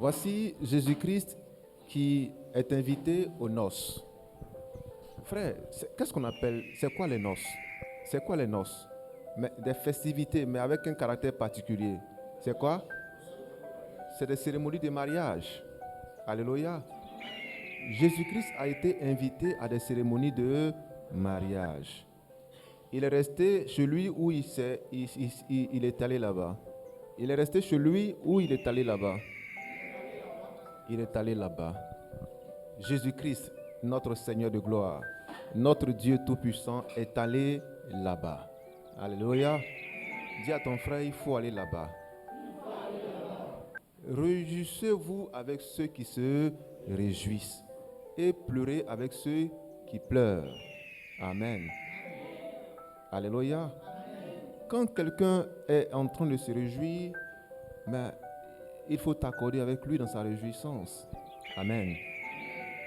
Voici Jésus-Christ qui est invité aux noces. Frère, qu'est-ce qu'on appelle, c'est quoi les noces? C'est quoi les noces? Mais des festivités, mais avec un caractère particulier. C'est quoi? C'est des cérémonies de mariage. Alléluia. Jésus-Christ a été invité à des cérémonies de mariage. Il est resté chez lui où il est allé là-bas. Il est resté chez lui où il est allé là-bas. Il est allé là-bas. Jésus-Christ, notre Seigneur de gloire, notre Dieu Tout-Puissant est allé là-bas. Alléluia. Dis à ton frère, il faut aller là-bas. Réjouissez-vous avec ceux qui se réjouissent et pleurez avec ceux qui pleurent. Amen. Alléluia. Quand quelqu'un est en train de se réjouir, mais il faut t'accorder avec lui dans sa réjouissance. Amen.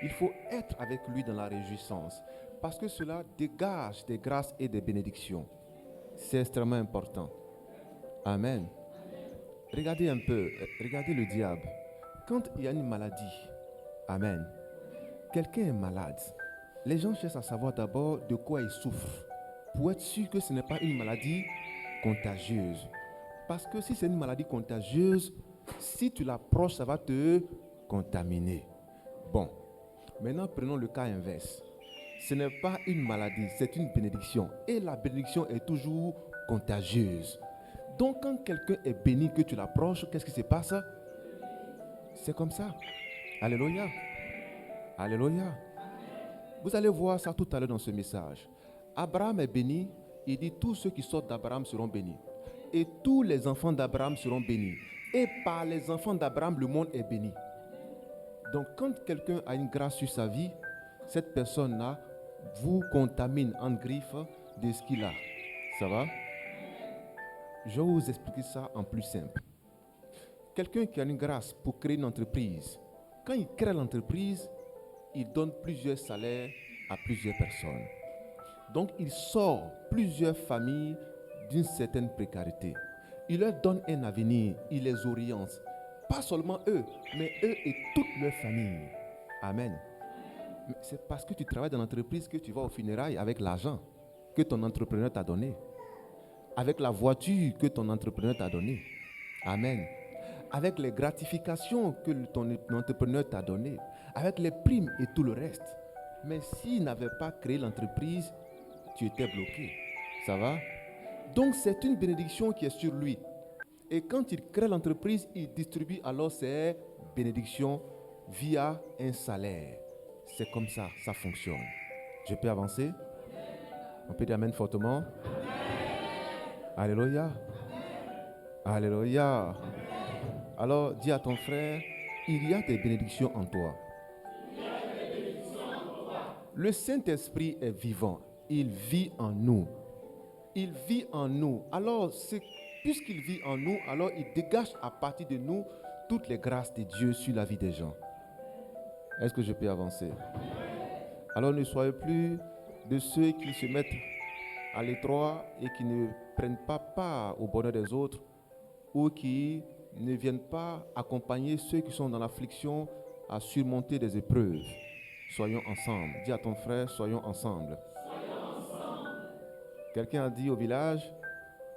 Il faut être avec lui dans la réjouissance parce que cela dégage des grâces et des bénédictions. C'est extrêmement important. Amen. Regardez un peu, regardez le diable. Quand il y a une maladie, amen, quelqu'un est malade, les gens cherchent à savoir d'abord de quoi il souffre pour être sûr que ce n'est pas une maladie contagieuse. Parce que si c'est une maladie contagieuse, si tu l'approches, ça va te contaminer. Bon, maintenant prenons le cas inverse. Ce n'est pas une maladie, c'est une bénédiction. Et la bénédiction est toujours contagieuse. Donc quand quelqu'un est béni, que tu l'approches, qu'est-ce qui se passe? C'est comme ça. Alléluia. Alléluia. Vous allez voir ça tout à l'heure dans ce message. Abraham est béni, il dit tous ceux qui sortent d'Abraham seront bénis. Et tous les enfants d'Abraham seront bénis. Et par les enfants d'Abraham, le monde est béni. Donc quand quelqu'un a une grâce sur sa vie, cette personne-là vous contamine en griffe de ce qu'il a. Ça va? Je vais vous expliquer ça en plus simple. Quelqu'un qui a une grâce pour créer une entreprise, quand il crée l'entreprise, il donne plusieurs salaires à plusieurs personnes. Donc il sort plusieurs familles d'une certaine précarité. Il leur donne un avenir, il les oriente. Pas seulement eux, mais eux et toute leur famille. Amen. Mais c'est parce que tu travailles dans l'entreprise que tu vas au funérailles avec l'argent que ton entrepreneur t'a donné. Avec la voiture que ton entrepreneur t'a donnée. Amen. Avec les gratifications que ton entrepreneur t'a données. Avec les primes et tout le reste. Mais s'il n'avait pas créé l'entreprise, tu étais bloqué. Ça va? Donc c'est une bénédiction qui est sur lui. Et quand il crée l'entreprise, il distribue alors ses bénédictions via un salaire. C'est comme ça, ça fonctionne. Je peux avancer? On peut dire amen fortement? Alléluia. Alléluia. Alors, dis à ton frère, il y a des bénédictions en toi. Le Saint-Esprit est vivant. Il vit en nous. Il vit en nous. Alors, puisqu'il vit en nous, alors il dégage à partir de nous toutes les grâces de Dieu sur la vie des gens. Est-ce que je peux avancer? Alors, ne soyez plus de ceux qui se mettent à l'étroit et qui ne prennent pas part au bonheur des autres ou qui ne viennent pas accompagner ceux qui sont dans l'affliction à surmonter des épreuves. Soyons ensemble. Dis à ton frère, soyons ensemble. Quelqu'un a dit au village,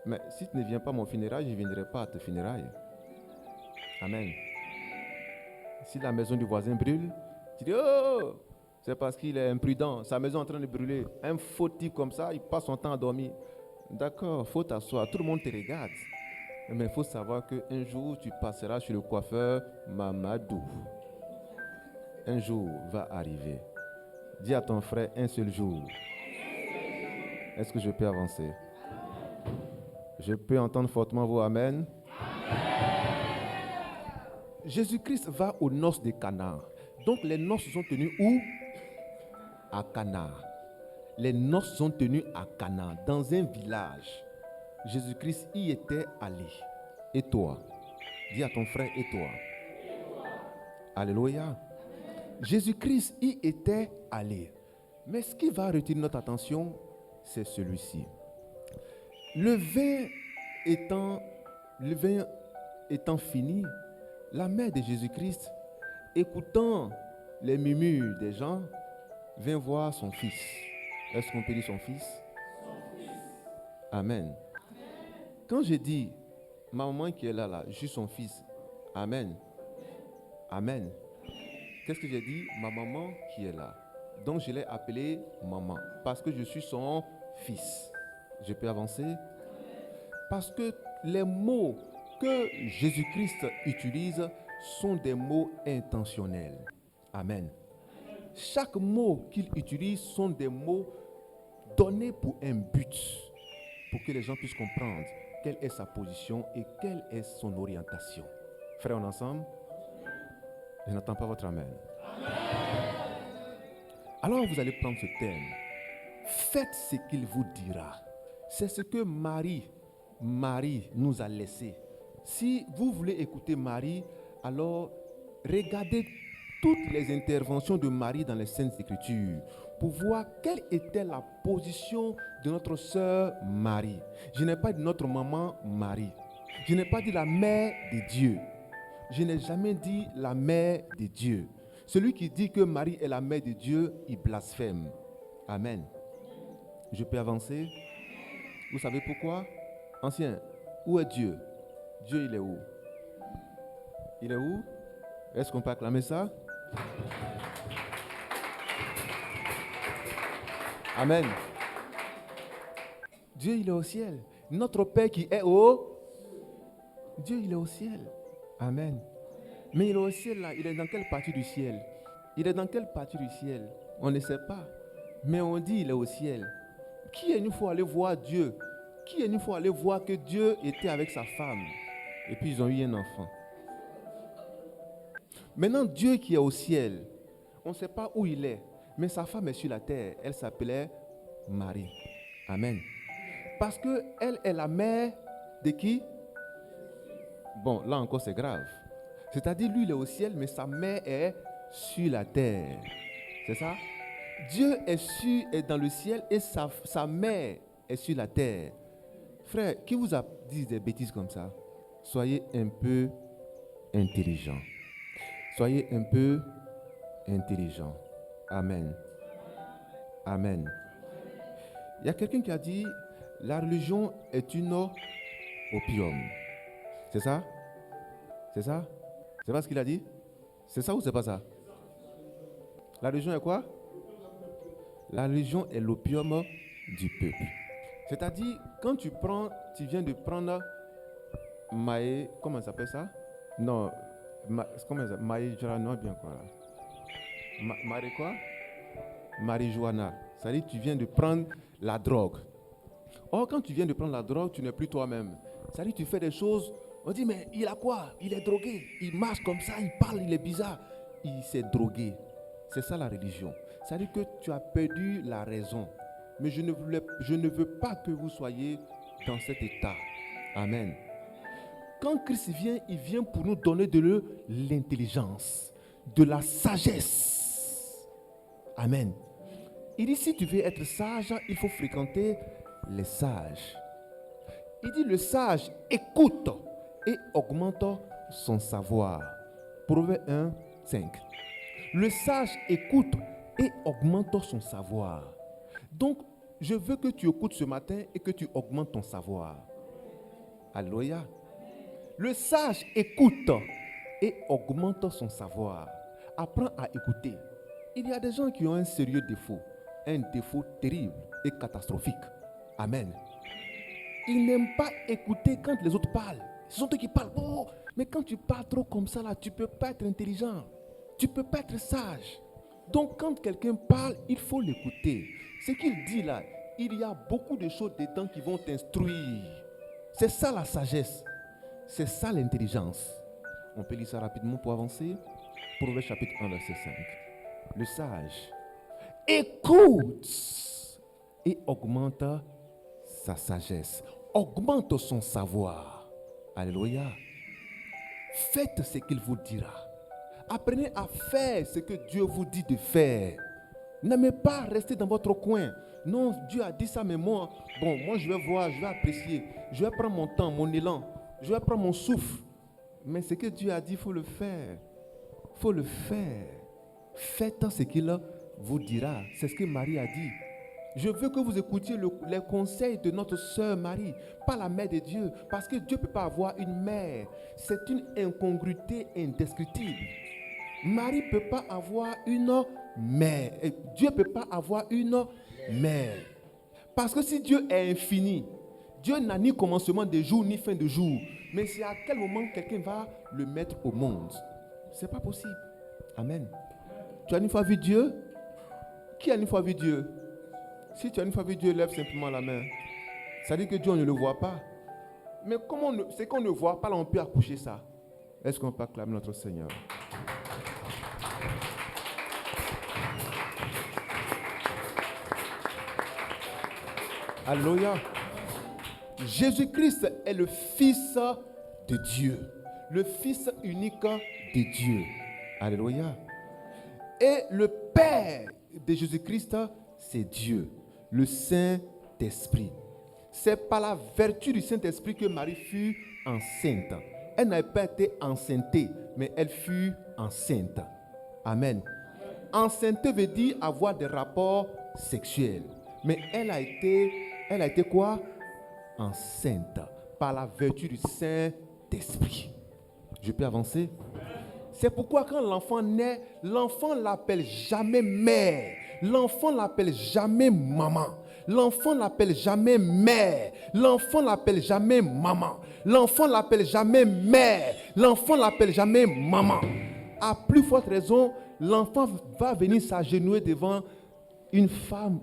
mais si tu ne viens pas à mon funérail, je ne viendrai pas à tes funérailles. Amen. Si la maison du voisin brûle, tu dis, oh, c'est parce qu'il est imprudent, sa maison est en train de brûler. Un faux type comme ça, il passe son temps à dormir. D'accord, il faut t'asseoir, tout le monde te regarde. Mais il faut savoir qu'un jour, tu passeras chez le coiffeur Mamadou. Un jour va arriver. Dis à ton frère un seul jour. Est-ce que je peux avancer? Je peux entendre fortement vos amen. Jésus-Christ va aux noces de Cana. Donc les noces sont tenues où? À Cana. Les noces sont tenues à Cana, dans un village. Jésus-Christ y était allé. Et toi? Dis à ton frère, et toi? Alléluia. Jésus-Christ y était allé. Mais ce qui va retenir notre attention, c'est celui-ci. Le vin étant fini, La mère de Jésus-Christ, écoutant les murmures des gens, vint voir son fils. Est-ce qu'on peut dire son fils? Amen. Quand je dis ma maman qui est là, je suis son fils. Amen. Amen. Qu'est-ce que j'ai dit? Ma maman qui est là. Donc je l'ai appelée maman parce que je suis son fils. Je peux avancer? Parce que les mots que Jésus-Christ utilise sont des mots intentionnels. Amen. Chaque mot qu'il utilise sont des mots donnés pour un but, pour que les gens puissent comprendre quelle est sa position et quelle est son orientation. Frères, on est ensemble? Je n'entends pas votre amen. Alors vous allez prendre ce thème. Faites ce qu'il vous dira. C'est ce que Marie nous a laissé. Si vous voulez écouter Marie, alors regardez toutes les interventions de Marie dans les Saintes Écritures pour voir quelle était la position de notre sœur Marie. Je n'ai pas dit notre maman Marie. Je n'ai pas dit la mère de Dieu. Je n'ai jamais dit la mère de Dieu. Celui qui dit que Marie est la mère de Dieu, il blasphème. Amen. Je peux avancer? Vous savez pourquoi? Ancien, où est Dieu? Dieu, il est où? Il est où? Est-ce qu'on peut acclamer ça? Amen. Dieu, il est au ciel. Notre Père qui est au... Dieu, il est au ciel. Amen. Mais il est au ciel là. Il est dans quelle partie du ciel? Il est dans quelle partie du ciel? On ne sait pas. Mais on dit il est au ciel. Qui est nous faut aller voir Dieu? Qui est nous faut aller voir que Dieu était avec sa femme? Et puis ils ont eu un enfant. Maintenant, Dieu qui est au ciel, on ne sait pas où il est. Mais sa femme est sur la terre. Elle s'appelait Marie. Amen. Parce qu'elle est la mère de qui? Bon, là encore c'est grave. C'est-à-dire, lui il est au ciel, mais sa mère est sur la terre. C'est ça? Dieu est dans le ciel et sa mère est sur la terre. Frère, qui vous a dit des bêtises comme ça? Soyez un peu intelligent. Soyez un peu intelligent. Amen. Amen. Il y a quelqu'un qui a dit, la religion est une opium. C'est ça? C'est ça? C'est pas ce qu'il a dit? C'est ça ou c'est pas ça? La religion est quoi? La religion est l'opium du peuple. C'est-à-dire, quand tu viens de prendre comment ça s'appelle ça? Non, comment ça s'appelle? Non, bien quoi? Marie quoi? Marijuana. C'est-à-dire, tu viens de prendre la drogue. Or, quand tu viens de prendre la drogue, tu n'es plus toi-même. C'est-à-dire, tu fais des choses, on dit, mais il a quoi? Il est drogué. Il marche comme ça, il parle, il est bizarre. Il s'est drogué. C'est ça la religion. C'est-à-dire que tu as perdu la raison. Mais je ne veux pas que vous soyez dans cet état. Amen. Quand Christ vient, il vient pour nous donner de l'intelligence, de la sagesse. Amen. Il dit, si tu veux être sage, il faut fréquenter les sages. Il dit, le sage écoute et augmente son savoir. Proverbe 1, 5. Le sage écoute et augmente son savoir. Donc, je veux que tu écoutes ce matin et que tu augmentes ton savoir. Alléluia. Le sage écoute et augmente son savoir. Apprends à écouter. Il y a des gens qui ont un sérieux défaut. Un défaut terrible et catastrophique. Amen. Ils n'aiment pas écouter quand les autres parlent. Ce sont eux qui parlent. Oh, mais quand tu parles trop comme ça, là, tu ne peux pas être intelligent. Tu ne peux pas être sage. Donc, quand quelqu'un parle, il faut l'écouter. Ce qu'il dit là, il y a beaucoup de choses dedans qui vont t'instruire. C'est ça la sagesse. C'est ça l'intelligence. On peut lire ça rapidement pour avancer. Proverbe chapitre 1, verset 5. Le sage écoute et augmente sa sagesse. Augmente son savoir. Alléluia. Faites ce qu'il vous dira. Apprenez à faire ce que Dieu vous dit de faire. N'aimez pas rester dans votre coin. Non, Dieu a dit ça, mais moi je vais voir, je vais apprécier. Je vais prendre mon temps, mon élan. Je vais prendre mon souffle. Mais ce que Dieu a dit, il faut le faire. Il faut le faire. Faites ce qu'il vous dira. C'est ce que Marie a dit. Je veux que vous écoutiez les conseils de notre sœur Marie, pas la mère de Dieu. Parce que Dieu ne peut pas avoir une mère. C'est une incongruité indescriptible. Marie ne peut pas avoir une mère. Et Dieu ne peut pas avoir une mère. Parce que si Dieu est infini, Dieu n'a ni commencement de jour ni fin de jour. Mais c'est à quel moment quelqu'un va le mettre au monde. Ce n'est pas possible. Amen. Tu as une fois vu Dieu? Qui a une fois vu Dieu? Si tu as une fois vu Dieu, lève simplement la main. Ça dit que Dieu, on ne le voit pas. Mais comment c'est qu'on ne voit pas, là, on peut accoucher ça. Est-ce qu'on peut acclamer notre Seigneur? Alléluia. Jésus-Christ est le Fils de Dieu. Le Fils unique de Dieu. Alléluia. Et le Père de Jésus-Christ, c'est Dieu, le Saint-Esprit. C'est par la vertu du Saint-Esprit que Marie fut enceinte. Elle n'a pas été enceintée, mais elle fut enceinte. Amen. Enceinte veut dire avoir des rapports sexuels. Mais elle a été quoi? Enceinte par la vertu du Saint-Esprit. Je peux avancer? C'est pourquoi quand l'enfant naît, l'enfant ne l'appelle jamais mère. L'enfant ne l'appelle jamais maman. L'enfant ne l'appelle jamais mère. L'enfant ne l'appelle jamais maman. L'enfant ne l'appelle jamais mère. L'enfant ne l'appelle jamais maman. À plus forte raison, l'enfant va venir s'agenouiller devant une femme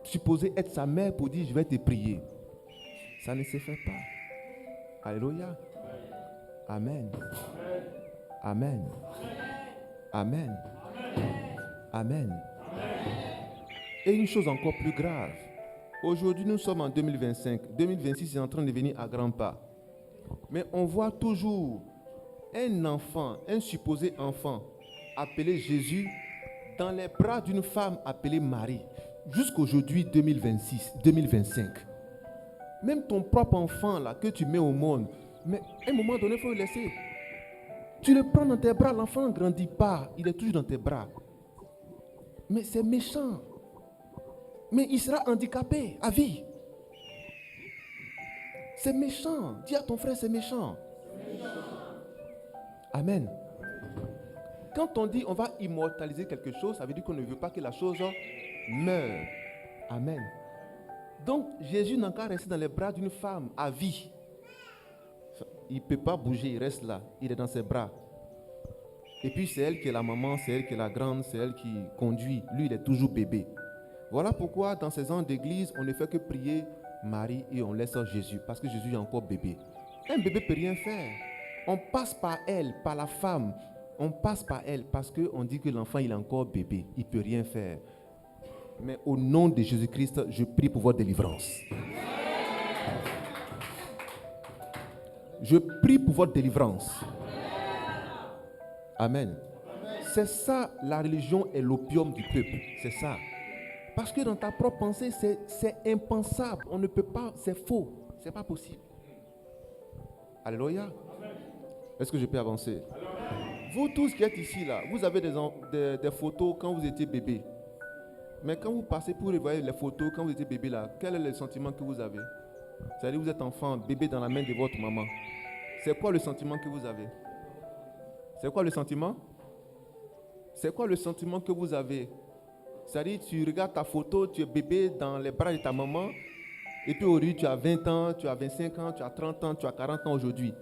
supposée être sa mère pour dire « je vais te prier ». Ça ne se fait pas. Alléluia. Amen. Amen. Amen. Amen. Et une chose encore plus grave. Aujourd'hui, nous sommes en 2025. 2026 est en train de venir à grands pas. Mais on voit toujours un enfant, un supposé enfant, appelé Jésus, dans les bras d'une femme appelée Marie. Jusqu'aujourd'hui, 2026, 2025. Même ton propre enfant là, que tu mets au monde, mais à un moment donné, il faut le laisser. Tu le prends dans tes bras, l'enfant ne grandit pas, il est toujours dans tes bras. Mais c'est méchant. Mais il sera handicapé à vie. C'est méchant. Dis à ton frère, c'est méchant. Amen. Quand on dit on va immortaliser quelque chose, ça veut dire qu'on ne veut pas que la chose meure. Amen. Donc Jésus n'a qu'à rester dans les bras d'une femme à vie. Il ne peut pas bouger, il reste là. Il est dans ses bras. Et puis c'est elle qui est la maman, c'est elle qui est la grande, c'est elle qui conduit. Lui, il est toujours bébé. Voilà pourquoi dans ces ans d'église, on ne fait que prier Marie et on laisse Jésus. Parce que Jésus est encore bébé. Un bébé ne peut rien faire. On passe par elle, par la femme. On passe par elle parce qu'on dit que l'enfant il est encore bébé. Il ne peut rien faire. Mais au nom de Jésus-Christ, je prie pour votre délivrance. Je prie pour votre délivrance. Amen. C'est ça, la religion est l'opium du peuple. C'est ça. Parce que dans ta propre pensée, c'est impensable. On ne peut pas, c'est faux. C'est pas possible. Alléluia. Est-ce que je peux avancer? Vous tous qui êtes ici, là, vous avez des photos quand vous étiez bébé. Mais quand vous passez pour revoir les photos quand vous étiez bébé, là, quel est le sentiment que vous avez? C'est-à-dire vous êtes enfant, bébé dans la main de votre maman. C'est quoi le sentiment que vous avez? C'est quoi le sentiment? C'est quoi le sentiment que vous avez? C'est-à-dire tu regardes ta photo, tu es bébé dans les bras de ta maman, et puis aujourd'hui tu as 20 ans, tu as 25 ans, tu as 30 ans, tu as 40 ans aujourd'hui.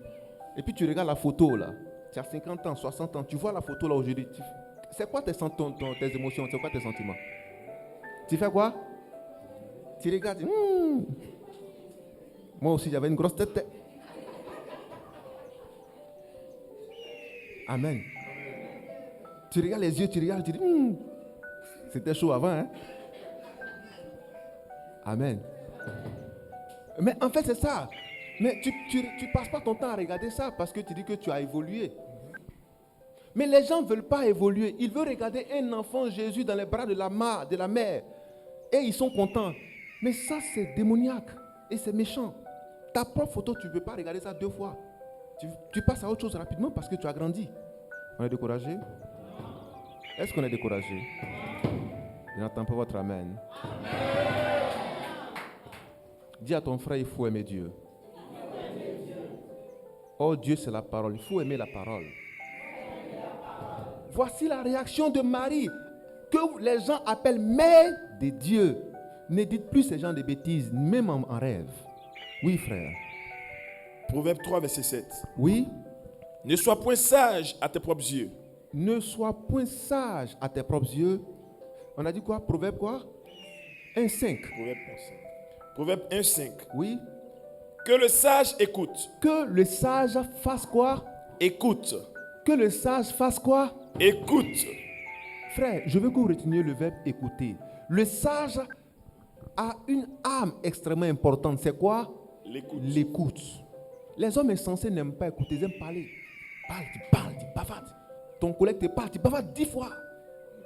Et puis tu regardes la photo là, tu as 50 ans, 60 ans, tu vois la photo là aujourd'hui. C'est quoi tes émotions? C'est quoi tes sentiments? Tu fais quoi? Tu regardes, Moi aussi j'avais une grosse tête. Amen. Tu regardes les yeux, tu regardes, tu dis, c'était chaud avant, hein? Amen. Mais en fait, c'est ça. Mais tu passes pas ton temps à regarder ça parce que tu dis que tu as évolué. Mais les gens ne veulent pas évoluer. Ils veulent regarder un enfant Jésus dans les bras de la mère. Et ils sont contents. Mais ça, c'est démoniaque. Et c'est méchant. Ta propre photo, tu ne peux pas regarder ça 2 fois. Tu passes à autre chose rapidement parce que tu as grandi. On est découragé? Est-ce qu'on est découragé? Je n'entends pas votre amen. Dis à ton frère, il faut aimer Dieu. Oh, Dieu, c'est la parole. Il faut aimer la parole. Voici la réaction de Marie, que les gens appellent mère de Dieu. Ne dites plus ces gens de bêtises, même en rêve. Oui, frère. Proverbe 3, verset 7. Oui. Ne sois point sage à tes propres yeux. Ne sois point sage à tes propres yeux. On a dit quoi? Proverbe quoi? 1,5. Proverbe 1, 5. Oui. Que le sage écoute. Que le sage fasse quoi? Écoute. Que le sage fasse quoi? Écoute. Frère, je veux que vous reteniez le verbe écouter. Le sage a une âme extrêmement importante. C'est quoi? L'écoute. Les hommes insensés n'aiment pas écouter, ils aiment parler. Parle, tu bavardes. Ton collègue te parle, tu bavardes 10 fois.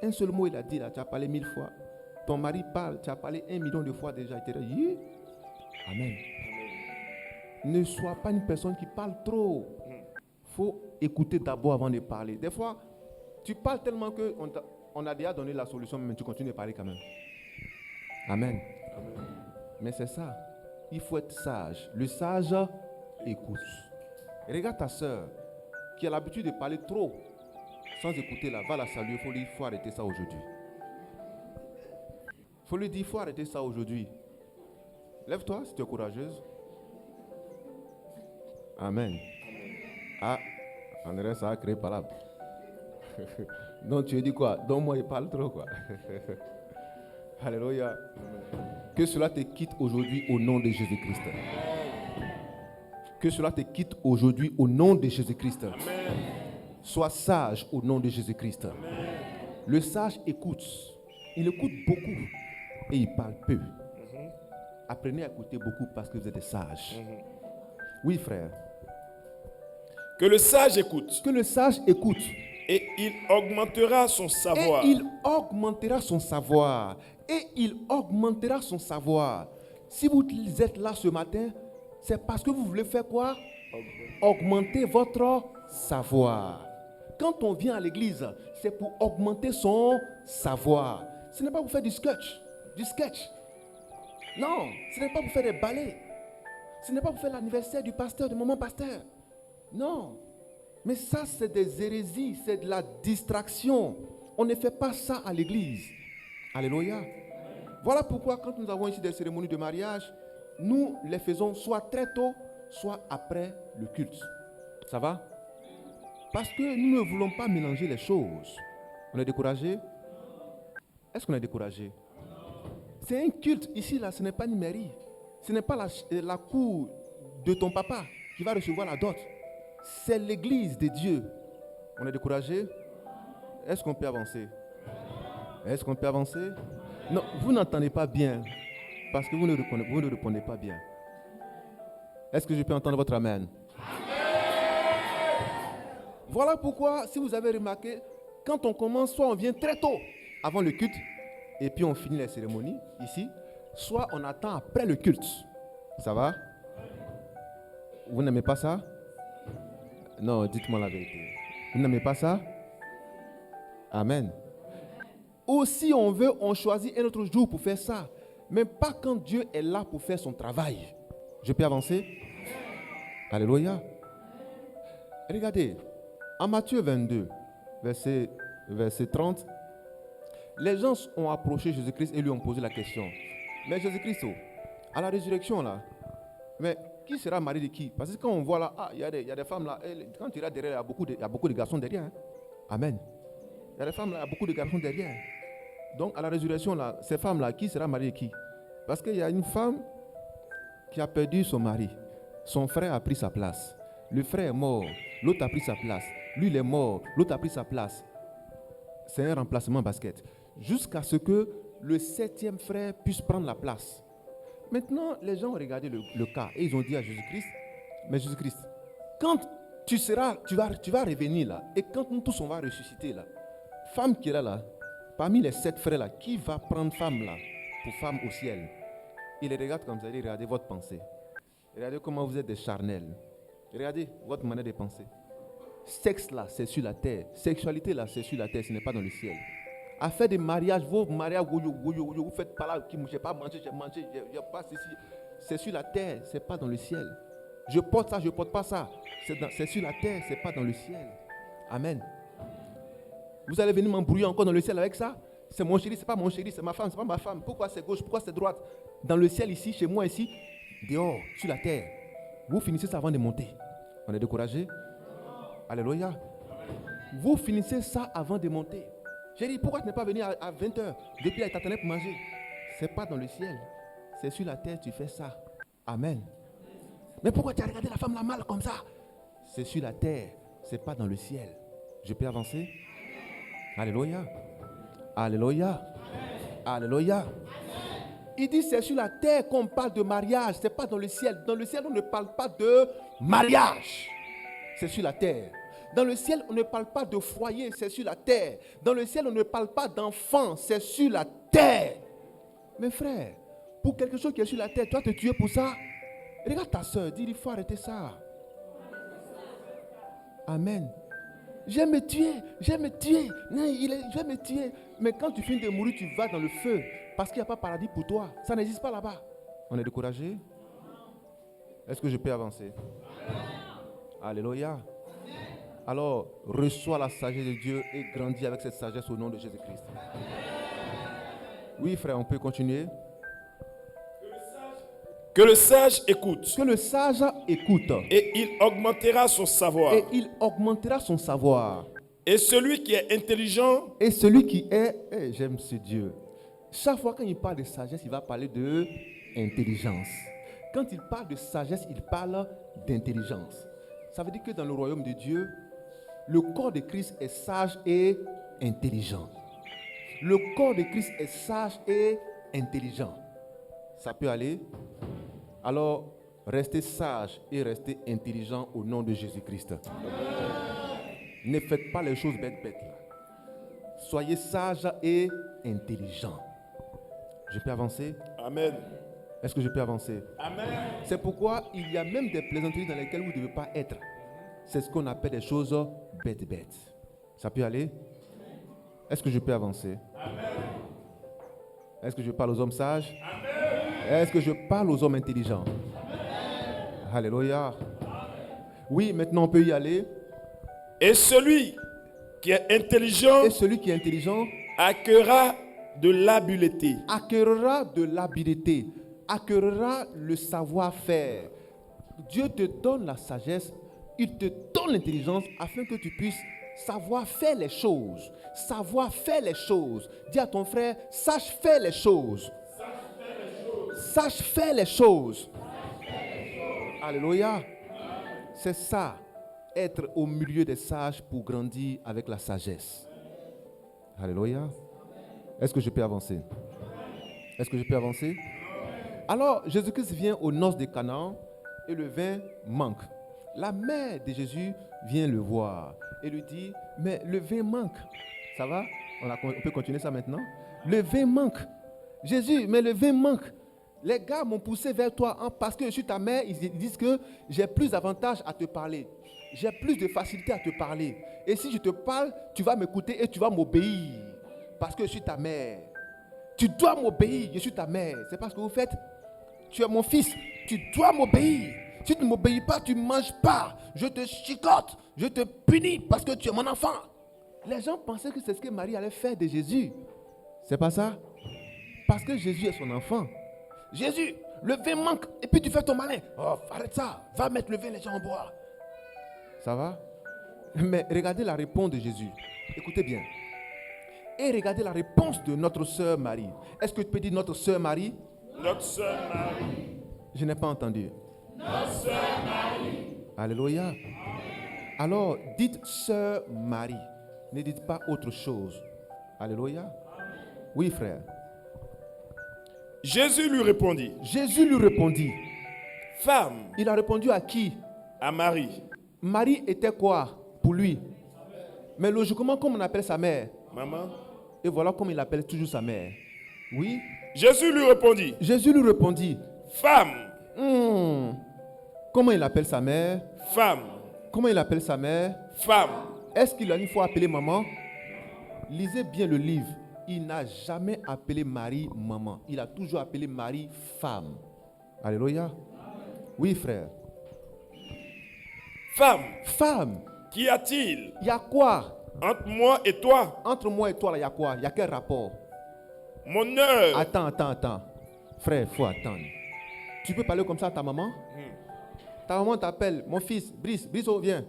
Un seul mot il a dit là, tu as parlé 1000 fois. Ton mari parle, tu as parlé 1 million de fois déjà. Il te dit, Amen. Ne sois pas une personne qui parle trop. Il faut écouter d'abord avant de parler. Des fois, tu parles tellement qu'on a déjà donné la solution, mais tu continues de parler quand même. Amen. Mais c'est ça. Il faut être sage. Le sage écoute. Et regarde ta soeur qui a l'habitude de parler trop sans écouter là. Va la saluer. Il faut lui dire, il faut arrêter ça aujourd'hui. Il faut lui dire, il faut arrêter ça aujourd'hui. Lève-toi si tu es courageuse. Amen. Ah, on dirait ça a créé palabre. Donc tu as dit quoi? Donc moi il parle trop quoi. Alléluia. Que cela te quitte aujourd'hui au nom de Jésus-Christ. Que cela te quitte aujourd'hui au nom de Jésus-Christ. Sois sage au nom de Jésus-Christ. Le sage écoute. Il écoute beaucoup et il parle peu. Apprenez à écouter beaucoup parce que vous êtes des sages. Oui, frère. Que le sage écoute. Que le sage écoute. Et il augmentera son savoir. Et il augmentera son savoir. Et il augmentera son savoir. Si vous êtes là ce matin, c'est parce que vous voulez faire quoi? Augmenter votre savoir. Quand on vient à l'église, c'est pour augmenter son savoir. Ce n'est pas pour faire du sketch. Non, ce n'est pas pour faire des ballets. Ce n'est pas pour faire l'anniversaire du pasteur, du moment pasteur. Non. Mais ça, c'est des hérésies, c'est de la distraction. On ne fait pas ça à l'église. Alléluia. Voilà pourquoi quand nous avons ici des cérémonies de mariage, nous les faisons soit très tôt, soit après le culte. Ça va? Parce que nous ne voulons pas mélanger les choses. On est découragé? Est-ce qu'on est découragé? C'est un culte. Ici, là, ce n'est pas une mairie. Ce n'est pas la cour de ton papa qui va recevoir la dot. C'est l'église de Dieu. On est découragé? Est-ce qu'on peut avancer? Est-ce qu'on peut avancer? Non, vous n'entendez pas bien. Parce que vous ne répondez pas bien. Est-ce que je peux entendre votre amen? Voilà pourquoi, si vous avez remarqué, quand on commence, soit on vient très tôt avant le culte, et puis on finit les cérémonies ici, soit on attend après le culte. Ça va? Vous n'aimez pas ça? Non, dites-moi la vérité. Vous n'aimez pas ça? Amen. Ou si on veut, on choisit un autre jour pour faire ça. Mais pas quand Dieu est là pour faire son travail. Je peux avancer? Alléluia. Regardez, en Matthieu 22, verset 30, les gens ont approché Jésus-Christ et lui ont posé la question. Mais Jésus-Christ, à la résurrection là, mais qui sera marié de qui? Parce que quand on voit là, il y a des femmes là, quand tu iras derrière, il y a beaucoup de garçons derrière. Hein? Amen. Il y a des femmes là, il y a beaucoup de garçons derrière. Donc à la résurrection là, ces femmes là, qui sera mariée de qui? Parce qu'il y a une femme qui a perdu son mari. Son frère a pris sa place. Le frère est mort, l'autre a pris sa place. Lui il est mort, l'autre a pris sa place. C'est un remplacement basket. Jusqu'à ce que le 7e frère puisse prendre la place. Maintenant, les gens ont regardé le cas et ils ont dit à Jésus-Christ, mais Jésus-Christ, quand tu vas revenir là, et quand nous tous on va ressusciter là, femme qui est là, parmi les 7 frères là, qui va prendre femme là, pour femme au ciel? Il les regarde comme ça, il dit, regardez votre pensée. Regardez comment vous êtes des charnels. Regardez votre manière de penser. Sexe là, c'est sur la terre. Sexualité là, c'est sur la terre, ce n'est pas dans le ciel. À faire des mariages, vos mariages, vous faites pas là, je n'ai pas mangé, j'ai pas ceci. C'est sur la terre, c'est pas dans le ciel. Je porte ça, je porte pas ça. C'est sur la terre, c'est pas dans le ciel. Amen. Vous allez venir m'embrouiller encore dans le ciel avec ça? C'est mon chéri, c'est pas mon chéri, c'est ma femme, c'est pas ma femme. Pourquoi c'est gauche, pourquoi c'est droite? Dans le ciel ici, chez moi ici, dehors, sur la terre. Vous finissez ça avant de monter. On est découragé? Alléluia. Vous finissez ça avant de monter. J'ai dit, pourquoi tu n'es pas venu à 20h? Depuis là, il t'attendait pour manger. Ce n'est pas dans le ciel. C'est sur la terre, tu fais ça. Amen. Mais pourquoi tu as regardé la femme la mal comme ça? C'est sur la terre, ce n'est pas dans le ciel. Je peux avancer? Alléluia. Alléluia. Alléluia. Il dit, c'est sur la terre qu'on parle de mariage. Ce n'est pas dans le ciel. Dans le ciel, on ne parle pas de mariage. C'est sur la terre. Dans le ciel, on ne parle pas de foyer, c'est sur la terre. Dans le ciel, on ne parle pas d'enfants, c'est sur la terre. Mes frères, pour quelque chose qui est sur la terre, tu vas te tuer pour ça. Regarde ta soeur, dis, il faut arrêter ça. Amen. Je vais me tuer, non, je vais me tuer. Mais quand tu finis de mourir, tu vas dans le feu. Parce qu'il n'y a pas de paradis pour toi. Ça n'existe pas là-bas. On est découragé? Est-ce que je peux avancer? Alléluia. Alors, reçois la sagesse de Dieu et grandis avec cette sagesse au nom de Jésus-Christ. Oui, frère, on peut continuer. Que le sage écoute. Que le sage écoute. Et il augmentera son savoir. Et il augmentera son savoir. Et celui qui est intelligent. Et celui qui est... j'aime ce Dieu. Chaque fois quand il parle de sagesse, il va parler de intelligence. Quand il parle de sagesse, il parle d'intelligence. Ça veut dire que dans le royaume de Dieu, le corps de Christ est sage et intelligent. Le corps de Christ est sage et intelligent. Ça peut aller? Alors, restez sage et restez intelligent au nom de Jésus-Christ. Ne faites pas les choses bêtes là. Soyez sage et intelligent. Je peux avancer? Amen. Est-ce que je peux avancer? Amen. C'est pourquoi il y a même des plaisanteries dans lesquelles vous ne devez pas être. C'est ce qu'on appelle des choses bêtes. Ça peut aller? Est-ce que je peux avancer? Amen. Est-ce que je parle aux hommes sages? Amen. Est-ce que je parle aux hommes intelligents? Amen. Alléluia. Oui, maintenant on peut y aller. Et celui qui est intelligent. Et celui qui est intelligent acquerra de l'habileté. Acquerra de l'habileté. Acquerra le savoir-faire. Dieu te donne la sagesse. Il te donne l'intelligence afin que tu puisses savoir faire les choses. Savoir faire les choses. Dis à ton frère, sache faire les choses. Sache faire les choses. Alléluia. C'est ça, être au milieu des sages pour grandir avec la sagesse. Alléluia. Est-ce que je peux avancer? Est-ce que je peux avancer? Alors, Jésus-Christ vient aux noces de Canaan et le vin manque. La mère de Jésus vient le voir et lui dit, mais le vin manque. Ça va? On peut continuer ça maintenant? Le vin manque. Jésus, mais le vin manque. Les gars m'ont poussé vers toi parce que je suis ta mère. Ils disent que j'ai plus d'avantages à te parler. J'ai plus de facilité à te parler. Et si je te parle, tu vas m'écouter et tu vas m'obéir. Parce que je suis ta mère. Tu dois m'obéir, je suis ta mère. C'est pas ce que vous faites? Tu es mon fils, tu dois m'obéir. Si tu ne m'obéis pas, tu ne manges pas. Je te chicote, je te punis parce que tu es mon enfant. Les gens pensaient que c'est ce que Marie allait faire de Jésus. C'est pas ça? Parce que Jésus est son enfant. Jésus, le vin manque et puis tu fais ton malin. Oh, arrête ça, va mettre le vin, les gens en boire. Ça va? Mais regardez la réponse de Jésus. Écoutez bien. Et regardez la réponse de notre sœur Marie. Est-ce que tu peux dire notre sœur Marie? Notre sœur Marie. Je n'ai pas entendu. Notre sœur Marie. Alléluia. Alors, dites sœur Marie. Ne dites pas autre chose. Alléluia. Oui, frère. Jésus lui répondit. Jésus lui répondit. Femme. Il a répondu à qui? À Marie. Marie était quoi pour lui? Mais logiquement, comme on appelle sa mère? Maman. Et voilà comme il appelle toujours sa mère. Oui. Jésus lui répondit. Jésus lui répondit. Femme. Comment il appelle sa mère? Femme. Comment il appelle sa mère? Femme. Est-ce qu'il a une fois appelé maman? Lisez bien le livre. Il n'a jamais appelé Marie maman. Il a toujours appelé Marie femme. Alléluia. Oui, frère. Femme. Femme. Qu'y a-t-il Il y a quoi? entre moi et toi? Entre moi et toi, il y a quoi? Il y a quel rapport? Mon heure. Attends. Frère, il faut attendre. Tu peux parler comme ça à ta maman? Ta maman t'appelle, mon fils, Brice, oh, viens.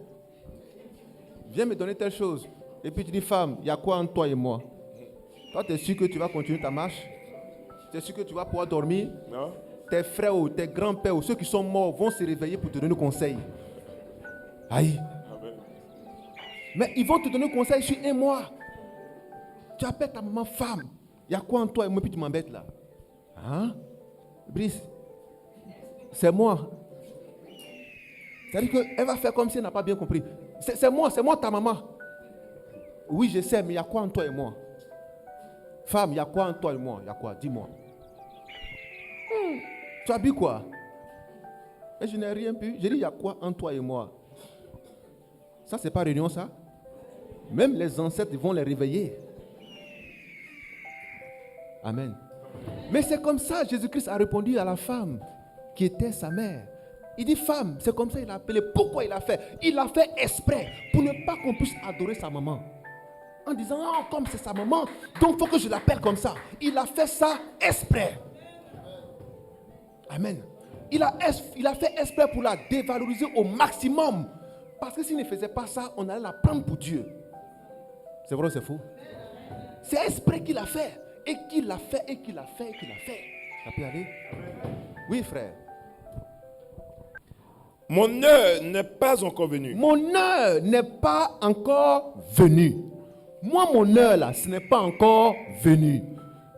Viens me donner telle chose. Et puis tu dis, femme, il y a quoi entre toi et moi? Toi, tu es sûr que tu vas continuer ta marche? Tu es sûr que tu vas pouvoir dormir? Non. Tes frères ou tes grands-pères ou ceux qui sont morts vont se réveiller pour te donner conseil. Aïe. Amen. Mais ils vont te donner conseil sur un mois. Tu appelles ta maman femme. Il y a quoi en toi et moi puis tu m'embêtes là? Hein? Brice, c'est moi. C'est-à-dire qu'elle va faire comme si elle n'a pas bien compris. C'est moi ta maman. Oui, je sais, mais il y a quoi en toi et moi? Femme, il y a quoi en toi et moi? Il y a quoi? Dis-moi. Tu as bu quoi? Et je n'ai rien pu. J'ai dit, il y a quoi en toi et moi? Ça, c'est pas réunion, ça? Même les ancêtres vont les réveiller. Amen. Mais c'est comme ça, Jésus-Christ a répondu à la femme qui était sa mère. Il dit femme, c'est comme ça qu'il a appelé. Pourquoi il a fait? Il a fait exprès pour ne pas qu'on puisse adorer sa maman. En disant, oh, comme c'est sa maman, donc il faut que je l'appelle comme ça. Il a fait ça exprès. Amen. Il a fait exprès pour la dévaloriser au maximum. Parce que s'il ne faisait pas ça, on allait la prendre pour Dieu. C'est vrai ou c'est faux? C'est exprès qu'il a fait. Et qu'il l'a fait, et qu'il a fait, et qu'il a fait. Ça peut aller? Oui, frère. Mon heure n'est pas encore venue. Mon heure n'est pas encore venue. Moi, mon heure, là, ce n'est pas encore venu.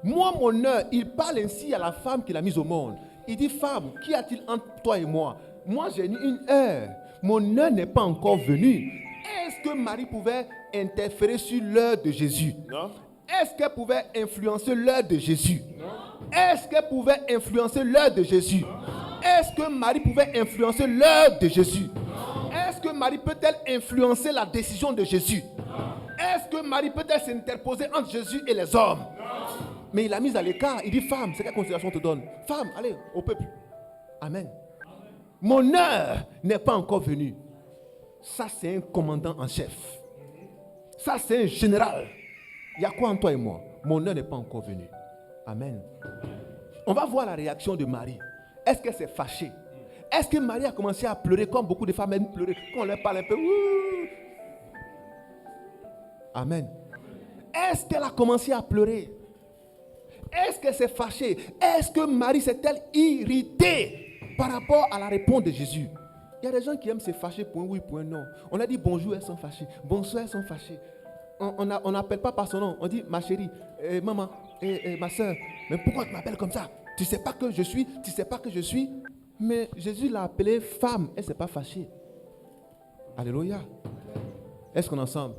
Moi, mon heure, il parle ainsi à la femme qu'il a mise au monde. Il dit, femme, qu'y a-t-il entre toi et moi? Moi, j'ai une heure. Mon heure n'est pas encore venue. Est-ce que Marie pouvait interférer sur l'heure de Jésus? Non. Est-ce qu'elle pouvait influencer l'heure de Jésus? Non. Est-ce qu'elle pouvait influencer l'heure de Jésus? Non. Est-ce que Marie pouvait influencer l'heure de Jésus? Non. Est-ce que Marie peut-elle influencer la décision de Jésus? Non. Est-ce que Marie peut-elle s'interposer entre Jésus et les hommes? Non. Mais il l'a mise à l'écart. Il dit, femme, c'est quelle considération on te donne? Femme, allez, au peuple. Amen. Mon heure n'est pas encore venue. Ça, c'est un commandant en chef. Ça, c'est un général. Il y a quoi en toi et moi? Mon heure n'est pas encore venue. Amen. On va voir la réaction de Marie. Est-ce qu'elle s'est fâchée? Est-ce que Marie a commencé à pleurer comme beaucoup de femmes aiment pleurer? Quand on leur parle un peu. Amen. Est-ce qu'elle a commencé à pleurer? Est-ce qu'elle s'est fâchée? Est-ce que Marie s'est-elle irritée par rapport à la réponse de Jésus? Il y a des gens qui aiment se fâcher pour un oui, pour un non. On a dit bonjour, elles sont fâchées. Bonsoir, elles sont fâchées. On n'appelle pas par son nom. On dit ma chérie, maman, ma soeur. Mais pourquoi tu m'appelles comme ça? Tu ne sais pas que je suis, tu ne sais pas que je suis. Mais Jésus l'a appelée femme. Elle ne s'est pas fâchée. Alléluia. Est-ce qu'on est ensemble?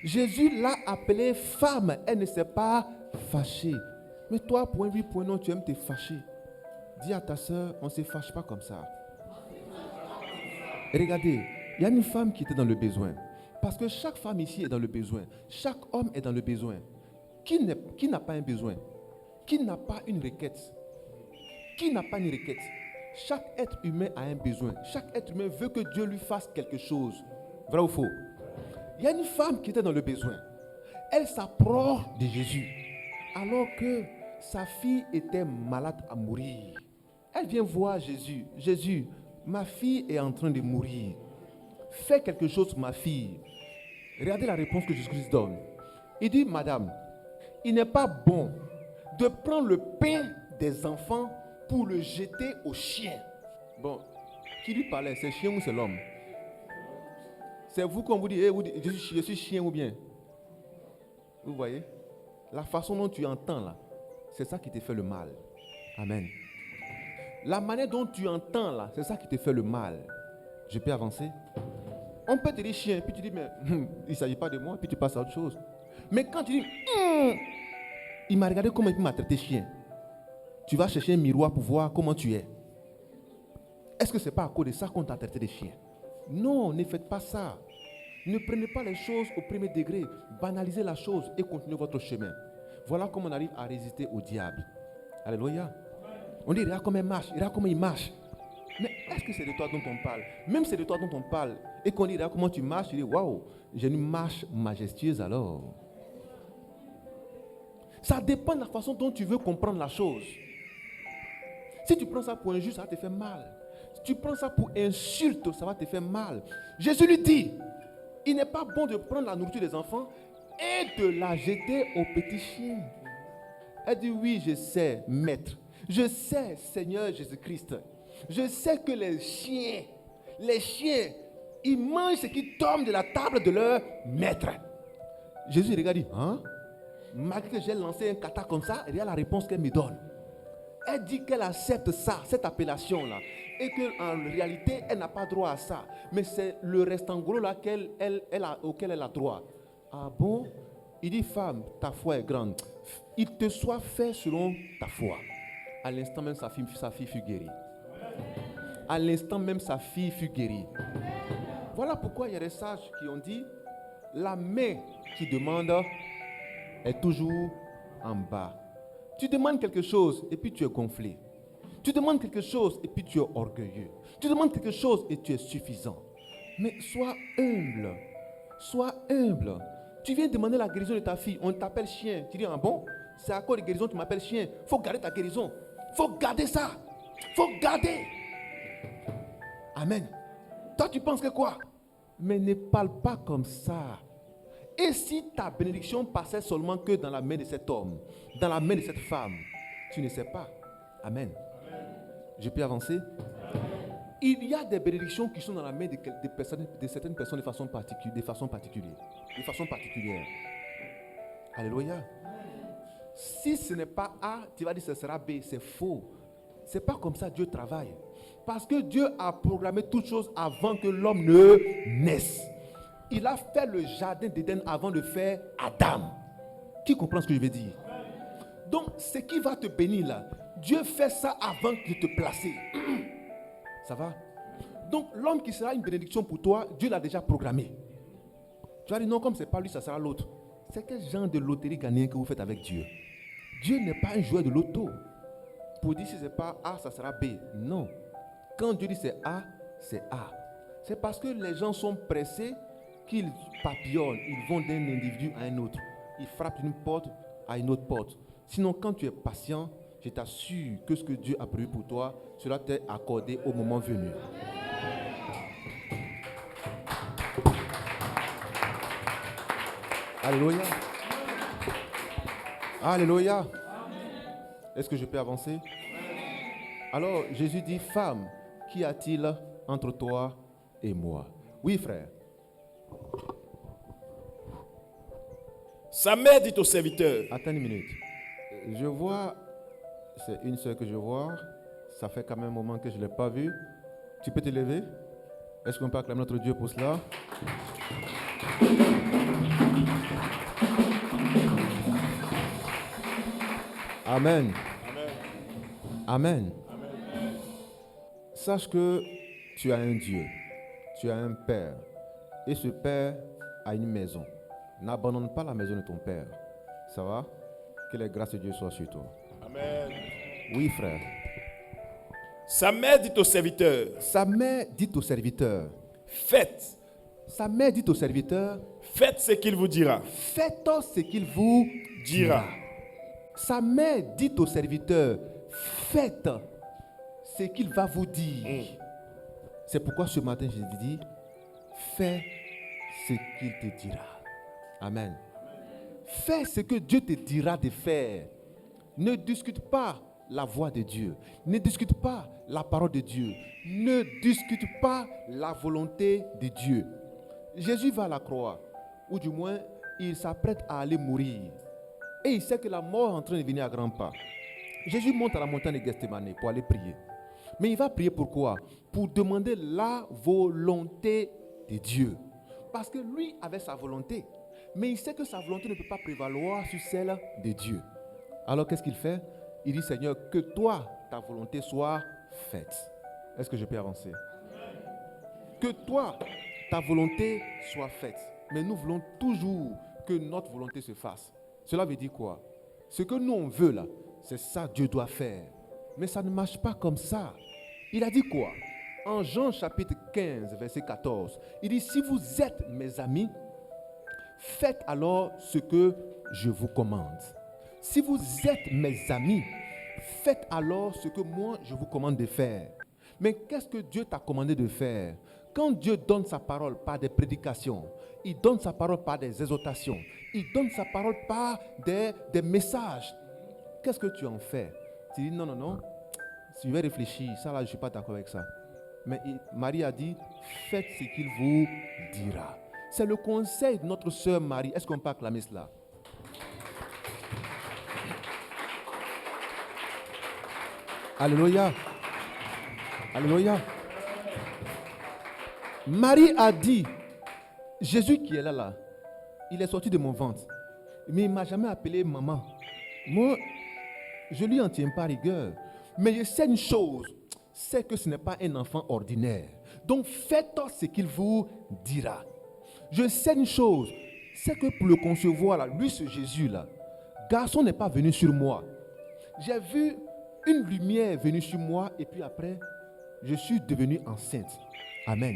Jésus l'a appelée femme. Elle ne s'est pas fâchée. Mais toi, pour un oui, pour un non, tu aimes te fâcher. Dis à ta soeur, on ne se fâche pas comme ça. Et regardez, il y a une femme qui était dans le besoin. Parce que chaque femme ici est dans le besoin. Chaque homme est dans le besoin. Qui n'a pas un besoin? Qui n'a pas une requête? Qui n'a pas une requête? Chaque être humain a un besoin. Chaque être humain veut que Dieu lui fasse quelque chose. Vrai ou faux? Il y a une femme qui était dans le besoin. Elle s'approche de Jésus. Alors que sa fille était malade à mourir. Elle vient voir Jésus. Jésus, ma fille est en train de mourir. Fais quelque chose pour ma fille. Regardez la réponse que Jésus-Christ donne. Il dit, madame, il n'est pas bon de prendre le pain des enfants pour le jeter aux chiens. Bon, qui lui parlait? C'est le chien ou c'est l'homme? C'est vous qu'on vous dit, je suis chien ou bien? Vous voyez? La façon dont tu entends là, c'est ça qui te fait le mal. Amen. La manière dont tu entends là, c'est ça qui te fait le mal. Je peux avancer? On peut te dire chien, puis tu dis, mais il ne s'agit pas de moi, puis tu passes à autre chose. Mais quand tu dis, il m'a regardé comment il m'a traité chien. Tu vas chercher un miroir pour voir comment tu es. est-ce que ce n'est pas à cause de ça qu'on t'a traité de chien? Non, ne faites pas ça. Ne prenez pas les choses au premier degré. Banalisez la chose et continuez votre chemin. Voilà comment on arrive à résister au diable. Alléluia. On dit, regarde comment il marche, regarde comment il marche. Mais est-ce que c'est de toi dont on parle? Même si c'est de toi dont on parle et qu'on dit, regarde comment tu marches, tu dis, waouh, j'ai une marche majestueuse alors. Ça dépend de la façon dont tu veux comprendre la chose. Si tu prends ça pour injuste, ça va te faire mal. Si tu prends ça pour insulte, ça va te faire mal. Jésus lui dit, il n'est pas bon de prendre la nourriture des enfants et de la jeter aux petits chiens. Elle dit, oui, je sais, maître. Je sais, Seigneur Jésus-Christ. Je sais que les chiens, ils mangent ce qui tombe de la table de leur maître. Jésus regarde et dit, hein? Malgré que j'ai lancé un kata comme ça, regarde la réponse qu'elle me donne. Elle dit qu'elle accepte ça, cette appellation-là. Et qu'en réalité, elle n'a pas droit à ça. Mais c'est le rectangle là auquel elle a droit. Ah bon? Il dit, femme, ta foi est grande. Il te soit fait selon ta foi. À l'instant même, sa fille fut guérie. À l'instant même, sa fille fut guérie. Voilà pourquoi il y a des sages qui ont dit, la main qui demande est toujours en bas. Tu demandes quelque chose et puis tu es gonflé. Tu demandes quelque chose et puis tu es orgueilleux. Tu demandes quelque chose et tu es suffisant. Mais sois humble. Sois humble. Tu viens demander la guérison de ta fille. On t'appelle chien. Tu dis, ah bon? C'est à cause de guérison que tu m'appelles chien. Il faut garder ta guérison. Il faut garder ça. Il faut garder. Amen. Toi, tu penses que quoi? Mais ne parle pas comme ça. Et si ta bénédiction passait seulement que dans la main de cet homme, dans la main de cette femme, tu ne sais pas. Amen. Je peux avancer? Il y a des bénédictions qui sont dans la main de certaines personnes de façon particulière. Alléluia. Si ce n'est pas A, tu vas dire que ce sera B. C'est faux. Ce n'est pas comme ça Dieu travaille. Parce que Dieu a programmé toutes choses avant que l'homme ne naisse. Il a fait le jardin d'Éden avant de faire Adam. Qui comprend ce que je veux dire? Donc, ce qui va te bénir là, Dieu fait ça avant de te placer. Ça va? Donc, l'homme qui sera une bénédiction pour toi, Dieu l'a déjà programmé. Tu vas dire non, comme ce n'est pas lui, ça sera l'autre. C'est quel genre de loterie gagnée que vous faites avec Dieu? Dieu n'est pas un joueur de loto. Pour dire si ce n'est pas A, ça sera B. Non. Quand Dieu dit c'est A, c'est A. C'est parce que les gens sont pressés qu'ils papillonnent. Ils vont d'un individu à un autre. Ils frappent d'une porte à une autre porte. Sinon, quand tu es patient, je t'assure que ce que Dieu a prévu pour toi, cela t'est accordé au moment venu. Alléluia. Alléluia. Est-ce que je peux avancer? Alors, Jésus dit, femme, qu'y a-t-il entre toi et moi? Oui, frère. Sa mère dit au serviteur. Attends une minute. Je vois, c'est une seule que je vois. Ça fait quand même un moment que je ne l'ai pas vue. Tu peux te lever? Est-ce qu'on peut acclamer notre Dieu pour cela? Amen. Amen. Amen. Sache que tu as un Dieu. Tu as un Père. Et ce Père a une maison. N'abandonne pas la maison de ton Père. Ça va? Que les grâces de Dieu soient sur toi. Amen. Oui, frère. Sa mère dit au serviteur. Sa mère dit au serviteur. Faites. Sa mère dit au serviteur. Faites ce qu'il vous dira. Faites ce qu'il vous dira. Sa mère dit au serviteur. Faites ce qu'il va vous dire. C'est pourquoi ce matin, je te dis, fais ce qu'il te dira. Amen. Fais ce que Dieu te dira de faire. Ne discute pas la voix de Dieu. Ne discute pas la parole de Dieu. Ne discute pas la volonté de Dieu. Jésus va à la croix, ou du moins, il s'apprête à aller mourir. Et il sait que la mort est en train de venir à grands pas. Jésus monte à la montagne de Gethsémane pour aller prier. Mais il va prier pourquoi? Pour demander la volonté de Dieu. Parce que lui avait sa volonté. Mais il sait que sa volonté ne peut pas prévaloir sur celle de Dieu. Alors qu'est-ce qu'il fait? Il dit, Seigneur, que toi, ta volonté soit faite. Est-ce que je peux avancer? Que toi, ta volonté soit faite. Mais nous voulons toujours que notre volonté se fasse. Cela veut dire quoi? Ce que nous on veut là, c'est ça que Dieu doit faire. Mais ça ne marche pas comme ça. Il a dit quoi? En Jean chapitre 15, verset 14, il dit, si vous êtes mes amis, faites alors ce que je vous commande. Si vous êtes mes amis, faites alors ce que moi je vous commande de faire. Mais qu'est-ce que Dieu t'a commandé de faire? Quand Dieu donne sa parole par des prédications, il donne sa parole par des exhortations, il donne sa parole par des messages. Qu'est-ce que tu en fais? Tu dis non, je vais réfléchir, ça là je ne suis pas d'accord avec ça. Mais Marie a dit, faites ce qu'il vous dira. C'est le conseil de notre sœur Marie. Est-ce qu'on peut acclamer cela? Alléluia. Alléluia. Marie a dit, Jésus qui est là, il est sorti de mon ventre. Mais il ne m'a jamais appelé maman. Moi, je lui en tiens pas rigueur. Mais je sais une chose, c'est que ce n'est pas un enfant ordinaire. Donc faites ce qu'il vous dira. Je sais une chose, c'est que pour le concevoir, là, lui, ce Jésus-là, garçon n'est pas venu sur moi. J'ai vu une lumière venue sur moi et puis après, je suis devenu enceinte. Amen.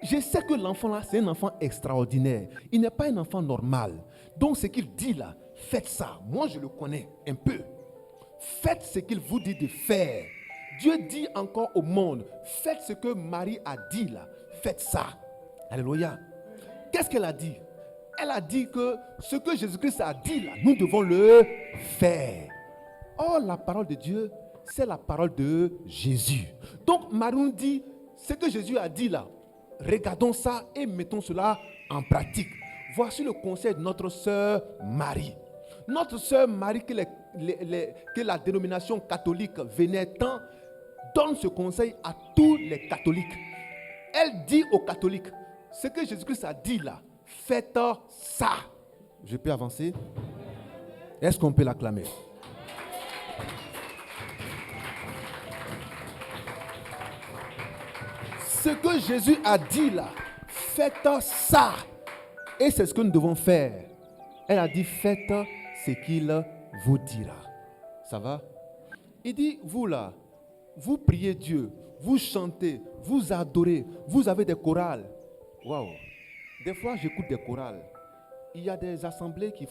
Je sais que l'enfant là, c'est un enfant extraordinaire. Il n'est pas un enfant normal. Donc ce qu'il dit là, faites ça. Moi, je le connais un peu. Faites ce qu'il vous dit de faire. Dieu dit encore au monde, faites ce que Marie a dit là. Faites ça. Alléluia. Qu'est-ce qu'elle a dit? Elle a dit que ce que Jésus-Christ a dit là, nous devons le faire. Or, la parole de Dieu, c'est la parole de Jésus. Donc, Marie nous dit, ce que Jésus a dit là, regardons ça et mettons cela en pratique. Voici le conseil de notre sœur Marie. Notre sœur Marie, que la dénomination catholique venait tant, donne ce conseil à tous les catholiques. Elle dit aux catholiques, ce que Jésus-Christ a dit là, faites ça. Je peux avancer? Est-ce qu'on peut l'acclamer? Ce que Jésus a dit là, faites ça. Et c'est ce que nous devons faire. Elle a dit, faites ce qu'il vous dira. Ça va? Il dit, vous là, vous priez Dieu, vous chantez, vous adorez, vous avez des chorales. Waouh! Des fois, j'écoute des chorales. Il y a des assemblées qui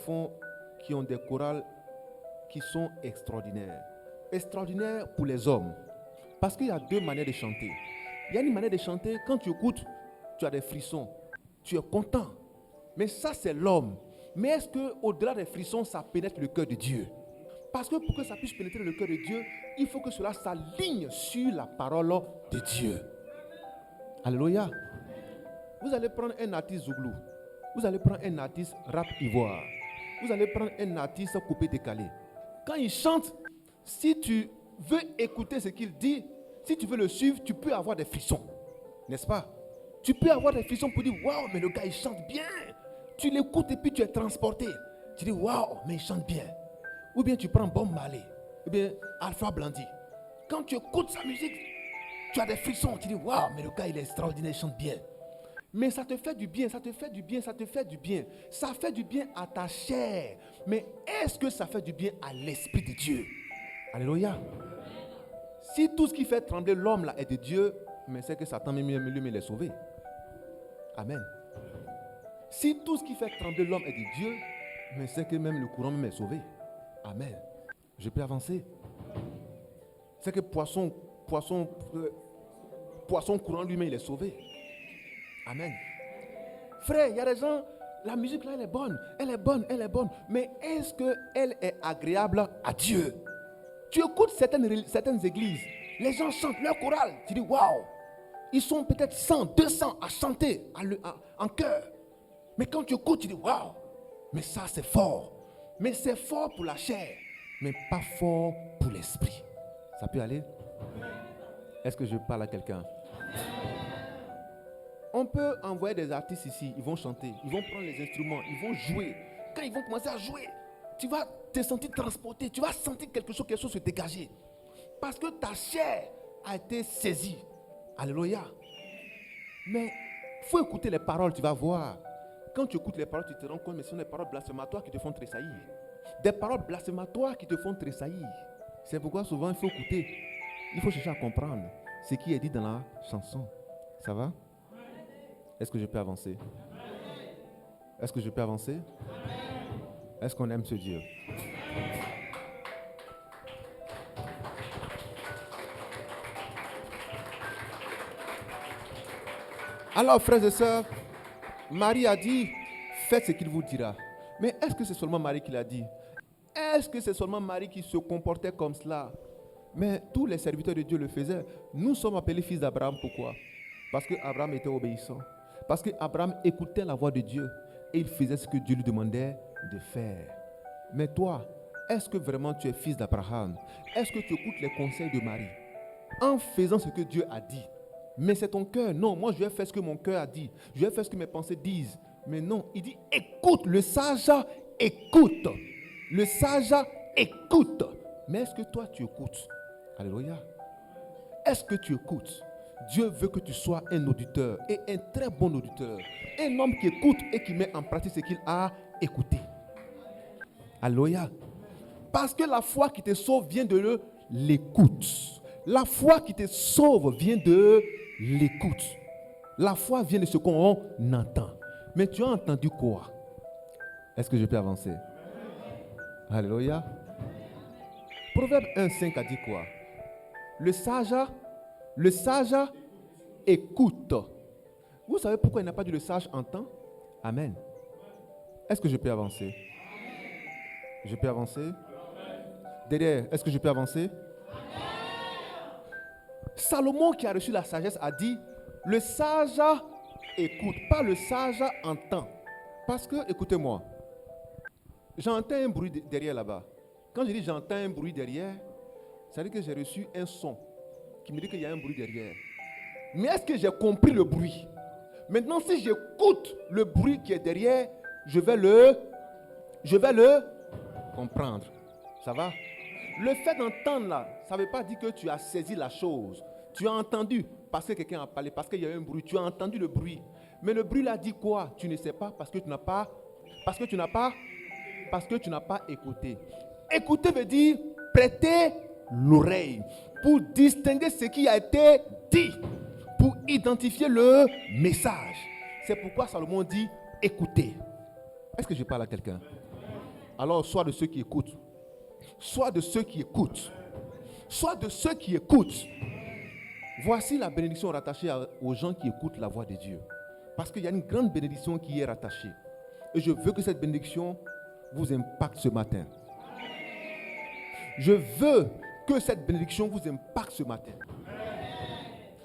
ont des chorales qui sont extraordinaires. Extraordinaires pour les hommes. Parce qu'il y a deux manières de chanter. Il y a une manière de chanter, quand tu écoutes, tu as des frissons. Tu es content. Mais ça, c'est l'homme. Mais est-ce qu'au-delà des frissons, ça pénètre le cœur de Dieu? Parce que pour que ça puisse pénétrer le cœur de Dieu, il faut que cela s'aligne sur la parole de Dieu. Alléluia. Vous allez prendre un artiste zouglou. Vous allez prendre un artiste rap ivoire. Vous allez prendre un artiste coupé décalé. Quand il chante, si tu veux écouter ce qu'il dit, si tu veux le suivre, tu peux avoir des frissons. N'est-ce pas? Tu peux avoir des frissons pour dire, waouh, mais le gars il chante bien. Tu l'écoutes et puis tu es transporté. Tu dis, waouh, mais il chante bien. Ou bien tu prends Bob Marley, ou bien Alpha Blondy. Quand tu écoutes sa musique, tu as des frissons. Tu dis, waouh, mais le gars il est extraordinaire, il chante bien. Mais ça te fait du bien, ça te fait du bien, ça te fait du bien. Ça fait du bien à ta chair. Mais est-ce que ça fait du bien à l'Esprit de Dieu? Alléluia. Si tout ce qui fait trembler l'homme là est de Dieu, mais c'est que Satan lui-même est sauvé. Amen. Si tout ce qui fait trembler l'homme est de Dieu, mais c'est que même le courant même est sauvé. Amen. Je peux avancer. C'est que poisson courant lui-même il est sauvé. Amen. Frère, il y a des gens, la musique là elle est bonne, elle est bonne, elle est bonne. Mais est-ce qu'elle est agréable à Dieu? Tu écoutes certaines églises, les gens chantent leur chorale, tu dis waouh, ils sont peut-être 100, 200 à chanter en chœur. Mais quand tu écoutes, tu dis waouh, mais ça c'est fort. Mais c'est fort pour la chair, mais pas fort pour l'esprit. Ça peut aller? Est-ce que je parle à quelqu'un? On peut envoyer des artistes ici, ils vont chanter, ils vont prendre les instruments, ils vont jouer. Quand ils vont commencer à jouer, tu vas te sentir transporté, tu vas sentir quelque chose se dégager. Parce que ta chair a été saisi. Alléluia. Mais il faut écouter les paroles, tu vas voir. Quand tu écoutes les paroles, tu te rends compte, mais ce sont des paroles blasphématoires qui te font tressaillir. Des paroles blasphématoires qui te font tressaillir. C'est pourquoi souvent il faut écouter. Il faut chercher à comprendre ce qui est dit dans la chanson. Ça va? Est-ce que je peux avancer? Est-ce que je peux avancer? Est-ce qu'on aime ce Dieu? Alors, frères et sœurs, Marie a dit, faites ce qu'il vous dira. Mais est-ce que c'est seulement Marie qui l'a dit? Est-ce que c'est seulement Marie qui se comportait comme cela? Mais tous les serviteurs de Dieu le faisaient. Nous sommes appelés fils d'Abraham. Pourquoi? Parce qu'Abraham était obéissant. Parce qu'Abraham écoutait la voix de Dieu. Et il faisait ce que Dieu lui demandait de faire. Mais toi, est-ce que vraiment tu es fils d'Abraham? Est-ce que tu écoutes les conseils de Marie en faisant ce que Dieu a dit? Mais c'est ton cœur. Non, moi je vais faire ce que mon cœur a dit. Je vais faire ce que mes pensées disent. Mais non, il dit écoute. Le sage écoute. Le sage écoute. Mais est-ce que toi tu écoutes? Alléluia. Est-ce que tu écoutes? Dieu veut que tu sois un auditeur et un très bon auditeur. Un homme qui écoute et qui met en pratique ce qu'il a écouté. Alléluia. Parce que la foi qui te sauve vient de l'écoute. La foi qui te sauve vient de l'écoute. La foi vient de ce qu'on entend. Mais tu as entendu quoi? Est-ce que je peux avancer? Alléluia. Proverbe 1,5 a dit quoi? Le sage écoute. Vous savez pourquoi il n'a pas dit le sage entend? Amen. Est-ce que je peux avancer? Je peux avancer? Derrière, est-ce que je peux avancer? Salomon qui a reçu la sagesse a dit, le sage écoute, pas le sage entend. Parce que, écoutez-moi, j'entends un bruit derrière là-bas. Quand je dis j'entends un bruit derrière, ça veut dire que j'ai reçu un son qui me dit qu'il y a un bruit derrière. Mais est-ce que j'ai compris le bruit? Maintenant, si j'écoute le bruit qui est derrière, je vais le comprendre. Ça va? Le fait d'entendre là, ça ne veut pas dire que tu as saisi la chose. Tu as entendu parce que quelqu'un a parlé, parce qu'il y a eu un bruit. Tu as entendu le bruit. Mais le bruit là dit quoi? Tu ne sais pas parce que tu n'as pas écouté. Écouter veut dire prêter l'oreille pour distinguer ce qui a été dit, pour identifier le message. C'est pourquoi Salomon dit écoutez. Est-ce que je parle à quelqu'un? Alors, sois de ceux qui écoutent. Sois de ceux qui écoutent. Sois de ceux qui écoutent. Voici la bénédiction rattachée aux gens qui écoutent la voix de Dieu. Parce qu'il y a une grande bénédiction qui est rattachée. Et je veux que cette bénédiction vous impacte ce matin. Je veux que cette bénédiction vous impacte ce matin.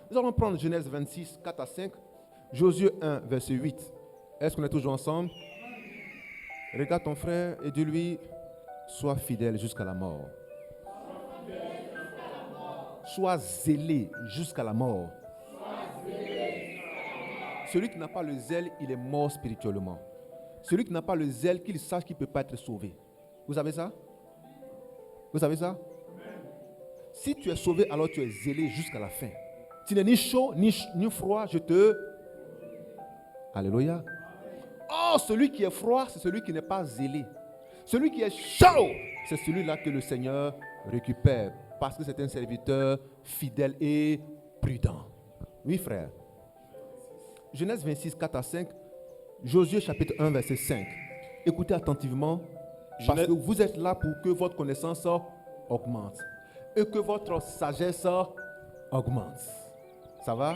Nous allons prendre Genèse 26, 4 à 5. Josué 1, verset 8. Est-ce qu'on est toujours ensemble? Regarde ton frère et dis-lui, sois fidèle jusqu'à la mort. Sois zélé jusqu'à la mort. Celui qui n'a pas le zèle, il est mort spirituellement. Celui qui n'a pas le zèle, qu'il sache qu'il ne peut pas être sauvé. Vous savez ça? Vous savez ça? Si tu es sauvé, alors tu es zélé jusqu'à la fin. Tu n'es ni chaud, ni froid, je te... Alléluia. Oh, celui qui est froid, c'est celui qui n'est pas zélé. Celui qui est chaud, c'est celui-là que le Seigneur récupère. Parce que c'est un serviteur fidèle et prudent. Oui, frère. Genèse 26, 4 à 5. Josué chapitre 1, verset 5. Écoutez attentivement. Parce que vous êtes là pour que votre connaissance augmente. Et que votre sagesse augmente. Ça va?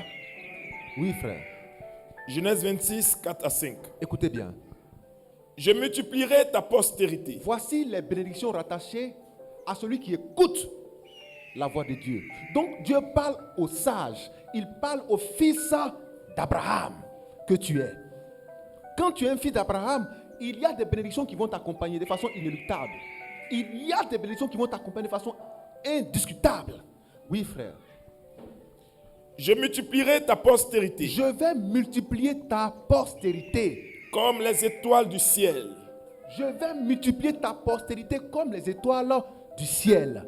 Oui, frère. Genèse 26, 4 à 5. Écoutez bien. Je multiplierai ta postérité. Voici les bénédictions rattachées à celui qui écoute la voix de Dieu. Donc Dieu parle aux sages. Il parle au fils d'Abraham que tu es. Quand tu es un fils d'Abraham, il y a des bénédictions qui vont t'accompagner de façon inéluctable. Il y a des bénédictions qui vont t'accompagner de façon indiscutable. Oui, frère. Je multiplierai ta postérité. Je vais multiplier ta postérité. Comme les étoiles du ciel. Je vais multiplier ta postérité comme les étoiles du ciel.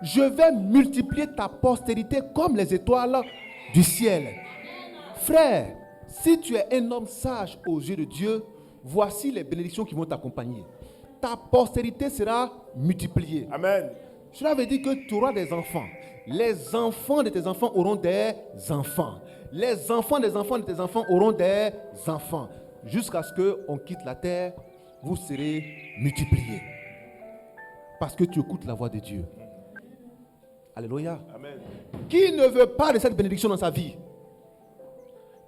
je vais multiplier ta postérité comme les étoiles du ciel. Frère, si tu es un homme sage aux yeux de Dieu, voici les bénédictions qui vont t'accompagner. Ta postérité sera multipliée. Amen. Cela veut dire que tu auras des enfants. Les enfants de tes enfants auront des enfants. Les enfants des enfants de tes enfants auront des enfants. Jusqu'à ce qu'on quitte la terre, vous serez multipliés. Parce que tu écoutes la voix de Dieu. Alléluia. Amen. Qui ne veut pas de cette bénédiction dans sa vie?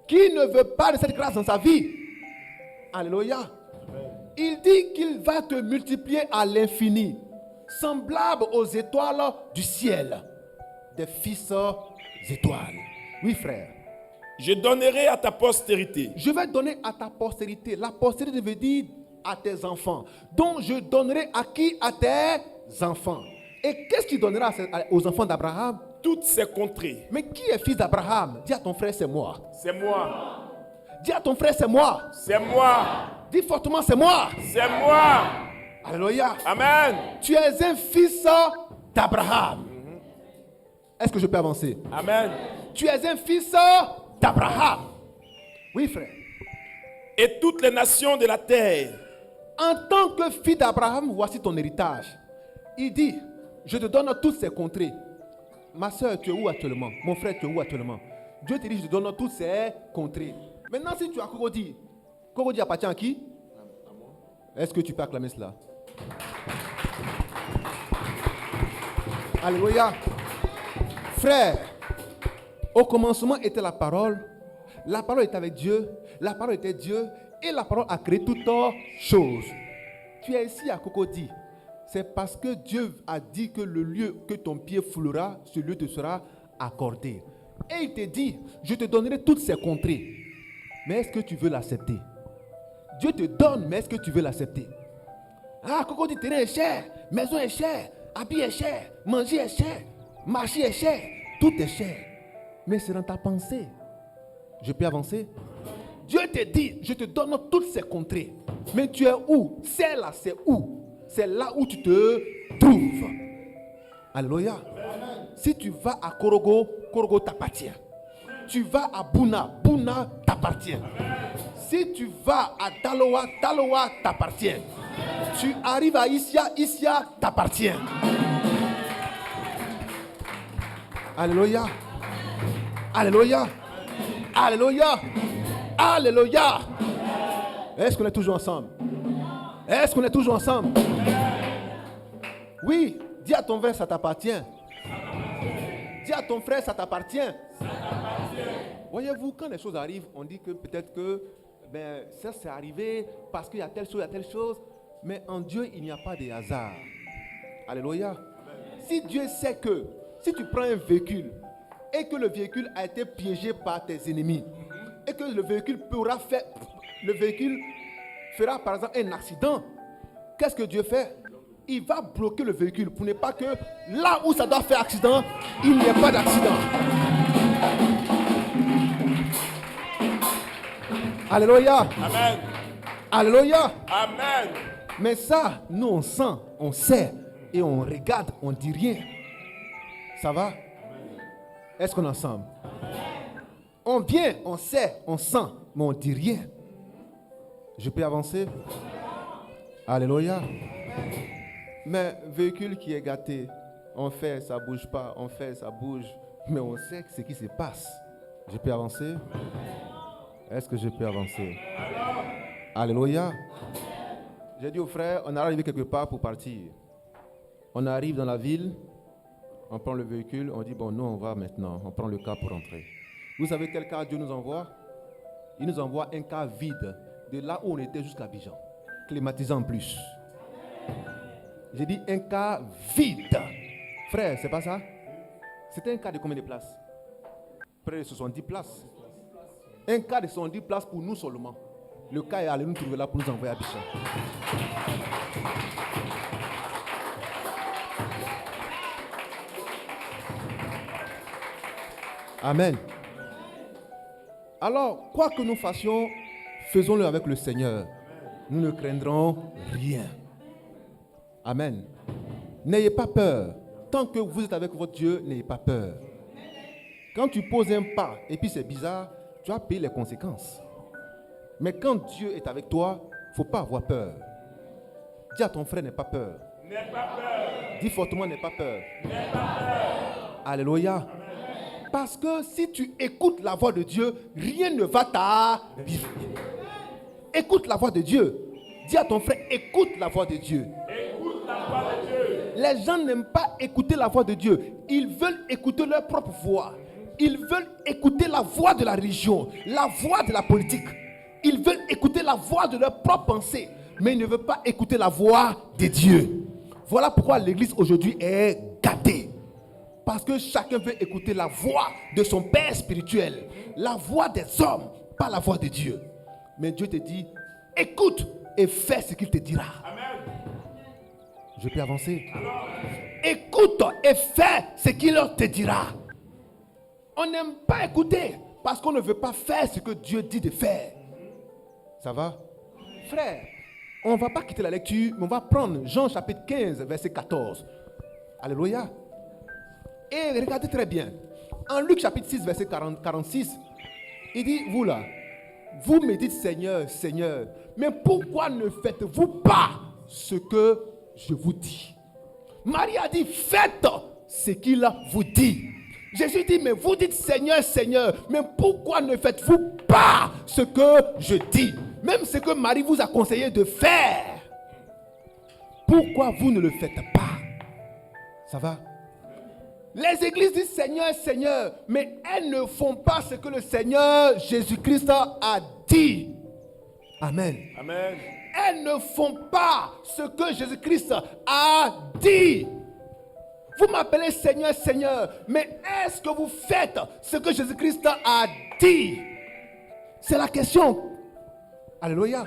Qui ne veut pas de cette grâce dans sa vie? Alléluia. Amen. Il dit qu'il va te multiplier à l'infini, semblable aux étoiles du ciel, des fils étoiles. Oui, frère. Je donnerai à ta postérité. Je vais donner à ta postérité. La postérité veut dire à tes enfants. Donc je donnerai à qui? À tes enfants. Et qu'est-ce qu'il donnera aux enfants d'Abraham? Toutes ces contrées. Mais qui est fils d'Abraham? Dis à ton frère, c'est moi. C'est moi. Dis à ton frère, c'est moi. C'est moi. Dis fortement, c'est moi. C'est moi. Alléluia. Amen. Tu es un fils d'Abraham. Est-ce que je peux avancer? Amen. Tu es un fils d'Abraham. Oui, frère. Et toutes les nations de la terre. En tant que fils d'Abraham, voici ton héritage. Il dit, je te donne toutes ces contrées. Ma soeur, tu es où actuellement? Mon frère, tu es où actuellement? Dieu te dit, je te donne toutes ces contrées. Maintenant, si tu as Kogodi, Kogodi appartient à qui? Est-ce que tu peux acclamer cela? Alléluia. Frère, au commencement était la parole était avec Dieu, la parole était Dieu, et la parole a créé toutes choses. Tu es ici à Kogodi. C'est parce que Dieu a dit que le lieu que ton pied foulera, ce lieu te sera accordé. Et il te dit, je te donnerai toutes ces contrées. Mais est-ce que tu veux l'accepter? Dieu te donne, mais est-ce que tu veux l'accepter? Ah, Coco dit terrain est cher, maison est chère, habit est cher, manger est cher, marcher est cher, tout est cher. Mais c'est dans ta pensée. Je peux avancer? Dieu te dit, je te donne toutes ces contrées. Mais tu es où? C'est là, c'est où? C'est là où tu te trouves. Alléluia. Si tu vas à Korogo, Korogo t'appartient. Tu vas à Bouna, Bouna t'appartient. Si tu vas à Taloa, Taloa t'appartient. Tu arrives à Issia, Issia t'appartient. Alléluia. Alléluia. Alléluia. Alléluia. Est-ce qu'on est toujours ensemble? Est-ce qu'on est toujours ensemble? Oui, dis à ton frère, ça t'appartient. Dis à ton frère, ça t'appartient. Voyez-vous, quand les choses arrivent, on dit que peut-être que ça c'est arrivé parce qu'il y a telle chose, il y a telle chose. Mais en Dieu, il n'y a pas de hasard. Alléluia. Si Dieu sait que, si tu prends un véhicule et que le véhicule a été piégé par tes ennemis et que le véhicule fera par exemple un accident, qu'est-ce que Dieu fait? Il va bloquer le véhicule pour ne pas que là où ça doit faire accident, il n'y ait pas d'accident. Alléluia. Amen. Alléluia. Amen. Mais ça, nous on sent, on sait et on regarde, on ne dit rien. Ça va? Est-ce qu'on est ensemble? On vient, on sait, on sent, mais on ne dit rien. Je peux avancer? Alléluia. Mais véhicule qui est gâté, on fait, ça ne bouge pas, on fait, ça bouge, mais on sait ce qui se passe. Je peux avancer? Est-ce que je peux avancer? Alléluia. J'ai dit aux frères, on est arrivé quelque part pour partir. On arrive dans la ville, on prend le véhicule, on dit, bon, nous on va maintenant, on prend le car pour rentrer. Vous savez quel car Dieu nous envoie? Il nous envoie un car vide, de là où on était jusqu'à Abidjan, climatisé en plus. J'ai dit un car vide. Frère, c'est pas ça? C'était un car de combien de places? Près de 70 places. Un car de 70 places pour nous seulement. Le car est allé nous trouver là pour nous envoyer à Abidjan. Amen. Alors, quoi que nous fassions, faisons-le avec le Seigneur. Nous ne craindrons rien. Amen. N'ayez pas peur. tant que vous êtes avec votre Dieu, n'ayez pas peur. Quand tu poses un pas et puis c'est bizarre, tu vas payer les conséquences. Mais quand Dieu est avec toi, il ne faut pas avoir peur. Dis à ton frère, n'aie pas peur. N'aie pas peur. Dis fortement, n'aie pas peur. N'aie pas peur. Alléluia. Parce que si tu écoutes la voix de Dieu, rien ne va t'arriver. Écoute la voix de Dieu. Dis à ton frère, écoute la voix de Dieu. Écoute la voix de Dieu. Les gens n'aiment pas écouter la voix de Dieu. Ils veulent écouter leur propre voix. Ils veulent écouter la voix de la religion, la voix de la politique. Ils veulent écouter la voix de leur propre pensée, mais ils ne veulent pas écouter la voix de Dieu. Voilà pourquoi l'église aujourd'hui est gâtée. Parce que chacun veut écouter la voix de son père spirituel, la voix des hommes, pas la voix de Dieu. Mais Dieu te dit, écoute et fais ce qu'il te dira. Amen. Je peux avancer? Écoute et fais ce qu'il te dira. On n'aime pas écouter parce qu'on ne veut pas faire ce que Dieu dit de faire. Ça va? Frère, on ne va pas quitter la lecture, mais on va prendre Jean chapitre 15, verset 14. Alléluia. Et regardez très bien. En Luc chapitre 6, verset 46, il dit, vous là, vous me dites Seigneur, Seigneur, mais pourquoi ne faites-vous pas ce que je vous dis? Marie a dit, faites ce qu'il vous dit. Jésus dit, mais vous dites Seigneur, Seigneur, mais pourquoi ne faites-vous pas ce que je dis? Même ce que Marie vous a conseillé de faire. Pourquoi vous ne le faites pas? Ça va? Les églises disent Seigneur, Seigneur, mais elles ne font pas ce que le Seigneur Jésus-Christ a dit. Amen. Amen. Elles ne font pas ce que Jésus-Christ a dit. Vous m'appelez Seigneur, Seigneur, mais est-ce que vous faites ce que Jésus-Christ a dit? C'est la question. Alléluia.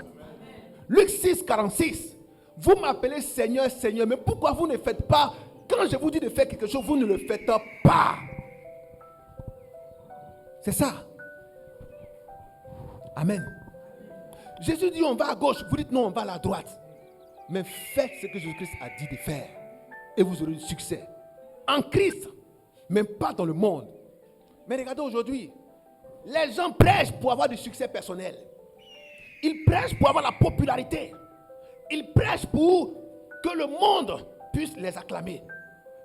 Luc 6, 46. Vous m'appelez Seigneur, Seigneur, mais pourquoi vous ne faites pas? Quand je vous dis de faire quelque chose, vous ne le faites pas. C'est ça. Amen. Jésus dit on va à gauche, vous dites non, on va à la droite. Mais faites ce que Jésus-Christ a dit de faire et vous aurez du succès. En Christ, même pas dans le monde. Mais regardez aujourd'hui, les gens prêchent pour avoir du succès personnel. Ils prêchent pour avoir la popularité. Ils prêchent pour que le monde puisse les acclamer.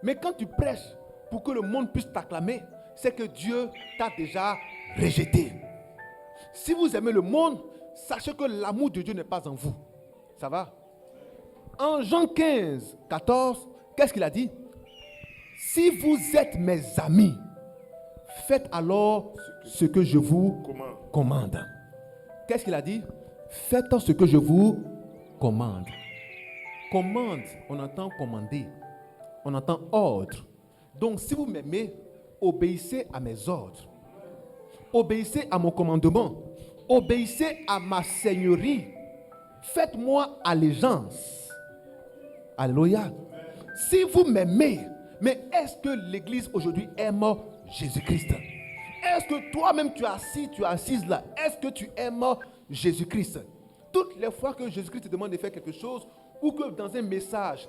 Mais quand tu prêches pour que le monde puisse t'acclamer, c'est que Dieu t'a déjà rejeté. Si vous aimez le monde, sachez que l'amour de Dieu n'est pas en vous. Ça va? En Jean 15, 14, qu'est-ce qu'il a dit? Si vous êtes mes amis, faites alors ce que je vous commande. Qu'est-ce qu'il a dit? Faites ce que je vous commande. Commande, on entend commander. On entend ordre. Donc si vous m'aimez, obéissez à mes ordres. Obéissez à mon commandement. Obéissez à ma seigneurie. Faites-moi allégeance. Alléluia. Si vous m'aimez, mais est-ce que l'église aujourd'hui aime Jésus-Christ? Est-ce que toi-même tu es assise là? Est-ce que tu aimes Jésus-Christ? Toutes les fois que Jésus-Christ te demande de faire quelque chose, ou que dans un message,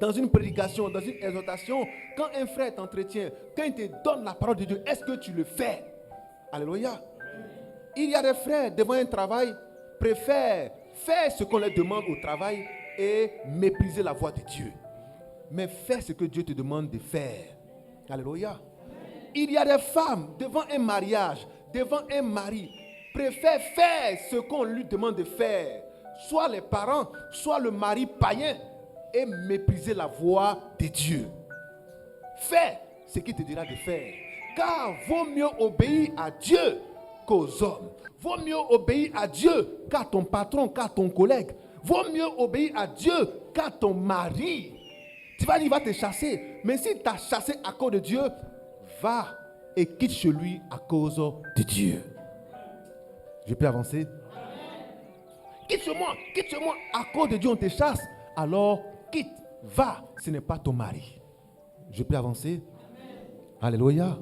dans une prédication, dans une exhortation, quand un frère t'entretient, quand il te donne la parole de Dieu, est-ce que tu le fais? Alléluia. Il y a des frères devant un travail, préfèrent faire ce qu'on leur demande au travail et mépriser la voix de Dieu. Mais fais ce que Dieu te demande de faire. Alléluia. Il y a des femmes devant un mariage, devant un mari, préfèrent faire ce qu'on lui demande de faire. Soit les parents, soit le mari païen, et mépriser la voix de Dieu. Fais ce qu'il te dira de faire. Car vaut mieux obéir à Dieu qu'aux hommes. Vaut mieux obéir à Dieu qu'à ton patron, qu'à ton collègue. Vaut mieux obéir à Dieu qu'à ton mari. Tu vas dire, il va te chasser. Mais s'il t'a chassé à cause de Dieu, va et quitte chez lui à cause de Dieu. Je peux avancer? Quitte chez moi, à cause de Dieu on te chasse. Alors quitte, va, ce n'est pas ton mari. Je peux avancer? Alléluia. Amen.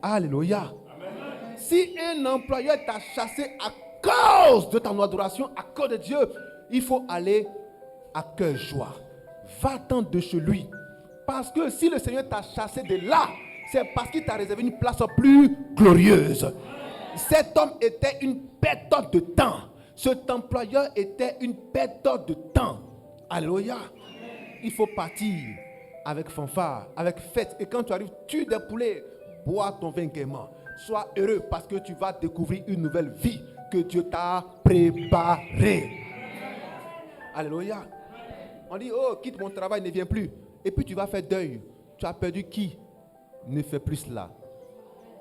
Alléluia. Amen. Si un employeur t'a chassé à cause de ton adoration, à cause de Dieu, il faut aller à cœur joie. Va-t'en de chez lui. parce que si le Seigneur t'a chassé de là, c'est parce qu'il t'a réservé une place plus glorieuse. Cet homme était une perte de temps. Cet employeur était une perte de temps. Alléluia. Il faut partir avec fanfare, avec fête. Et quand tu arrives, tue des poulets, bois ton vin gaiement. Sois heureux parce que tu vas découvrir une nouvelle vie que Dieu t'a préparée. Alléluia. On dit, oh, quitte mon travail, ne viens plus. Et puis tu vas faire deuil. Tu as perdu qui? Ne fais plus cela.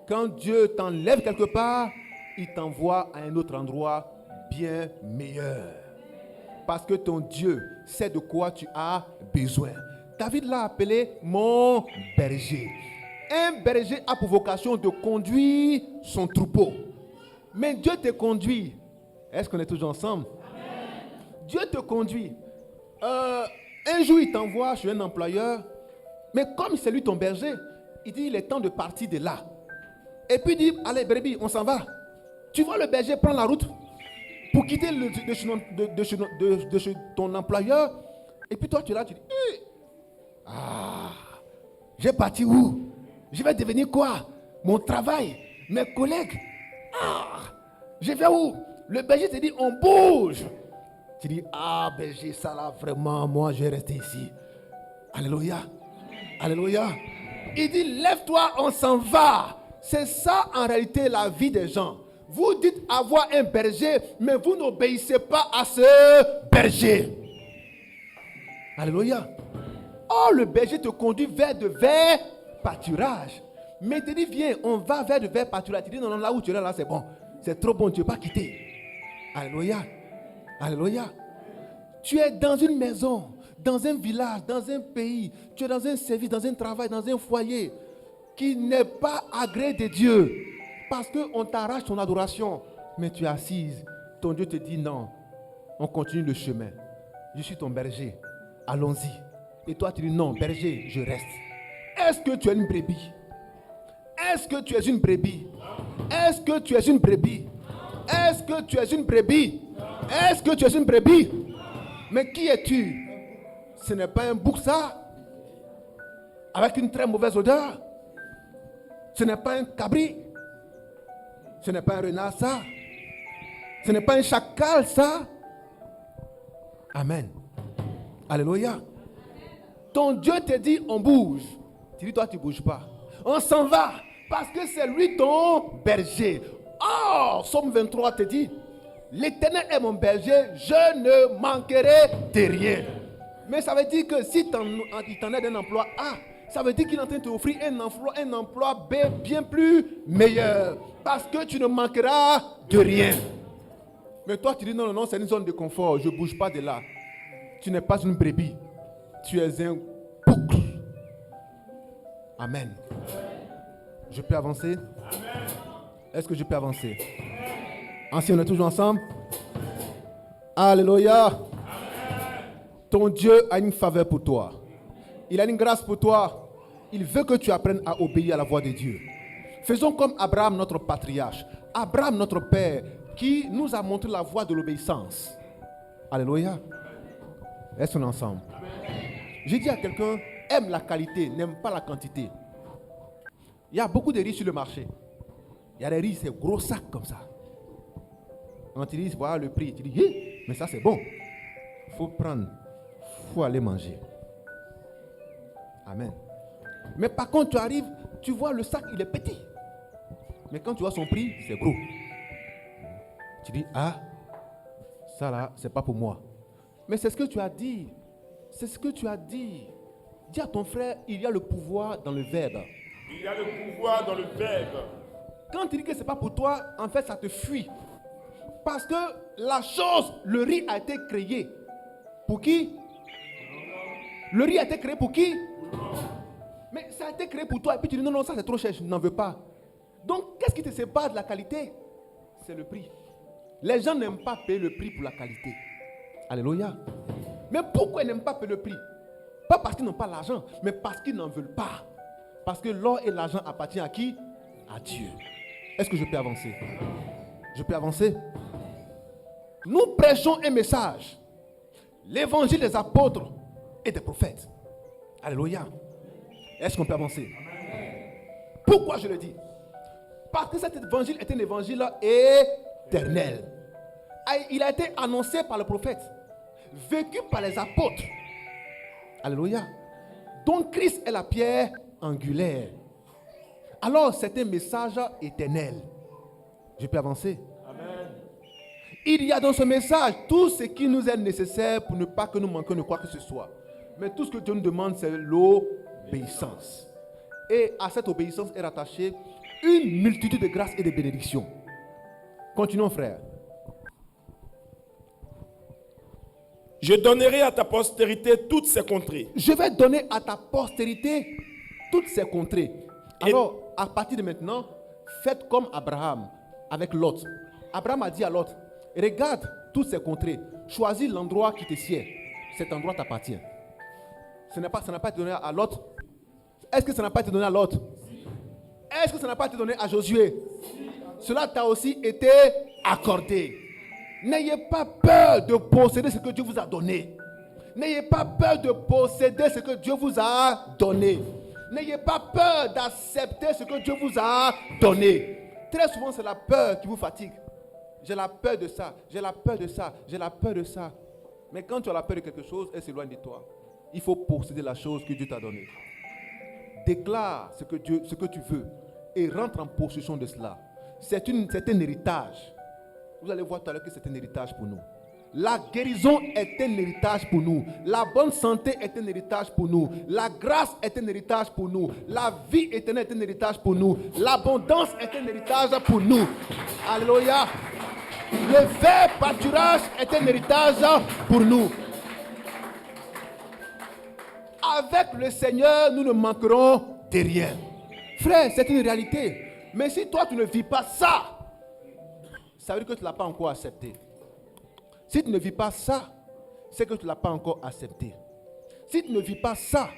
Quand Dieu t'enlève quelque part, il t'envoie à un autre endroit bien meilleur. Parce que ton Dieu sait de quoi tu as besoin. David l'a appelé mon berger. Un berger a pour vocation de conduire son troupeau. Mais Dieu te conduit. Est-ce qu'on est toujours ensemble? Amen. Dieu te conduit. Un jour, il t'envoie chez un employeur. Mais comme c'est lui ton berger, il dit, il est temps de partir de là. Et puis il dit, allez, brebis, on s'en va. Tu vois le berger prendre la route pour quitter de chez ton employeur. Et puis toi, tu es là, tu dis, je vais partir où? Je vais devenir quoi? Mon travail, mes collègues. Je vais où? Le berger te dit, on bouge. Tu dis, berger, ça là, vraiment, moi, je vais rester ici. Alléluia. Alléluia. Il dit, lève-toi, on s'en va. C'est ça, en réalité, la vie des gens. Vous dites avoir un berger, mais vous n'obéissez pas à ce berger. Alléluia. Oh, le berger te conduit vers de verts pâturages. Mais il te dit, viens, on va vers de verts pâturages. Tu dis, non, là où tu es là, c'est bon. C'est trop bon, tu ne veux pas quitter. Alléluia. Alléluia. Tu es dans une maison, dans un village, dans un pays. Tu es dans un service, dans un travail, dans un foyer qui n'est pas agréé de Dieu. Parce qu'on t'arrache ton adoration. Mais tu es assise. Ton Dieu te dit non. On continue le chemin. Je suis ton berger. Allons-y. Et toi tu dis non, berger, je reste. Est-ce que tu es une brebis? Est-ce que tu es une brebis? Est-ce que tu es une brebis? Est-ce que tu es une brebis? Est-ce que tu es une brebis? Mais qui es-tu? Ce n'est pas un bouc ça, avec une très mauvaise odeur. Ce n'est pas un cabri. Ce n'est pas un renard ça. Ce n'est pas un chacal ça. Amen. Alléluia. Ton Dieu te dit on bouge. Tu dis toi tu ne bouges pas. On s'en va parce que c'est lui ton berger. Oh, Psaume 23 te dit, l'Éternel est mon berger, je ne manquerai de rien. Mais ça veut dire que si il t'en aide un emploi A, ça veut dire qu'il est en train de t'offrir un emploi B bien plus meilleur. Parce que tu ne manqueras de rien. Mais toi tu dis non, c'est une zone de confort, je ne bouge pas de là. Tu n'es pas une brebis, tu es un bouc. Amen. Je peux avancer? Amen. Est-ce que je peux avancer? Ainsi, on est toujours ensemble? Alléluia. Amen. Ton Dieu a une faveur pour toi. Il a une grâce pour toi. Il veut que tu apprennes à obéir à la voix de Dieu. Faisons comme Abraham, notre patriarche. Abraham, notre père, qui nous a montré la voie de l'obéissance. Alléluia. Est-ce qu'on est ensemble? J'ai dit à quelqu'un, aime la qualité, n'aime pas la quantité. Il y a beaucoup de riz sur le marché. Il y a des riz, c'est gros sacs comme ça. On te dit, voilà le prix. Tu dis, mais ça c'est bon. Il faut prendre, il faut aller manger. Amen. Mais par contre, tu arrives, tu vois le sac, il est petit. Mais quand tu vois son prix, c'est gros. Tu dis, ça là, c'est pas pour moi. Mais c'est ce que tu as dit. C'est ce que tu as dit. Dis à ton frère, il y a le pouvoir dans le verbe. Il y a le pouvoir dans le verbe. Quand tu dis que ce n'est pas pour toi, en fait, ça te fuit. Parce que la chose, le riz a été créé. Pour qui? Le riz a été créé pour qui? Mais ça a été créé pour toi. Et puis tu dis non, ça c'est trop cher, je n'en veux pas. Donc, qu'est-ce qui te sépare de la qualité? C'est le prix. Les gens n'aiment pas payer le prix pour la qualité. Alléluia. Mais pourquoi ils n'aiment pas payer le prix? Pas parce qu'ils n'ont pas l'argent, mais parce qu'ils n'en veulent pas. Parce que l'or et l'argent appartiennent à qui? À Dieu. Est-ce que je peux avancer? Je peux avancer? Nous prêchons un message. L'évangile des apôtres et des prophètes. Alléluia. Est-ce qu'on peut avancer? Pourquoi je le dis? Parce que cet évangile est un évangile éternel. Il a été annoncé par le prophète, vécu par les apôtres. Alléluia. Donc Christ est la pierre angulaire. Alors c'est un message éternel. Je peux avancer? Amen. Il y a dans ce message tout ce qui nous est nécessaire pour ne pas que nous manquions de quoi que ce soit. Mais tout ce que Dieu nous demande, c'est l'obéissance. Et à cette obéissance est rattachée une multitude de grâces et de bénédictions. Continuons, frère. Je donnerai à ta postérité toutes ces contrées. Je vais donner à ta postérité toutes ces contrées. Alors, à partir de maintenant, faites comme Abraham avec Lot. Abraham a dit à Lot, regarde toutes ces contrées, choisis l'endroit qui te sied. Cet endroit t'appartient. Ça n'a pas été donné à Lot. Est-ce que ça n'a pas été donné à Lot? Est-ce que ça n'a pas été donné à Josué? Cela t'a aussi été accordé. N'ayez pas peur de posséder ce que Dieu vous a donné. N'ayez pas peur de posséder ce que Dieu vous a donné. N'ayez pas peur d'accepter ce que Dieu vous a donné. Très souvent, c'est la peur qui vous fatigue. J'ai la peur de ça, j'ai la peur de ça, j'ai la peur de ça. Mais quand tu as la peur de quelque chose, elle s'éloigne de toi. Il faut posséder la chose que Dieu t'a donnée. Déclare ce que tu veux et rentre en possession de cela. C'est un héritage. Vous allez voir tout à l'heure que c'est un héritage pour nous. La guérison est un héritage pour nous. La bonne santé est un héritage pour nous. La grâce est un héritage pour nous. La vie éternelle est un héritage pour nous. L'abondance est un héritage pour nous. Alléluia. Le vrai pâturage est un héritage pour nous. Avec le Seigneur, nous ne manquerons de rien. Frère, c'est une réalité. Mais si toi, tu ne vis pas ça, ça veut dire que tu ne l'as pas encore accepté. Si tu ne vis pas ça, c'est que tu ne l'as pas encore accepté. Si tu ne vis pas ça,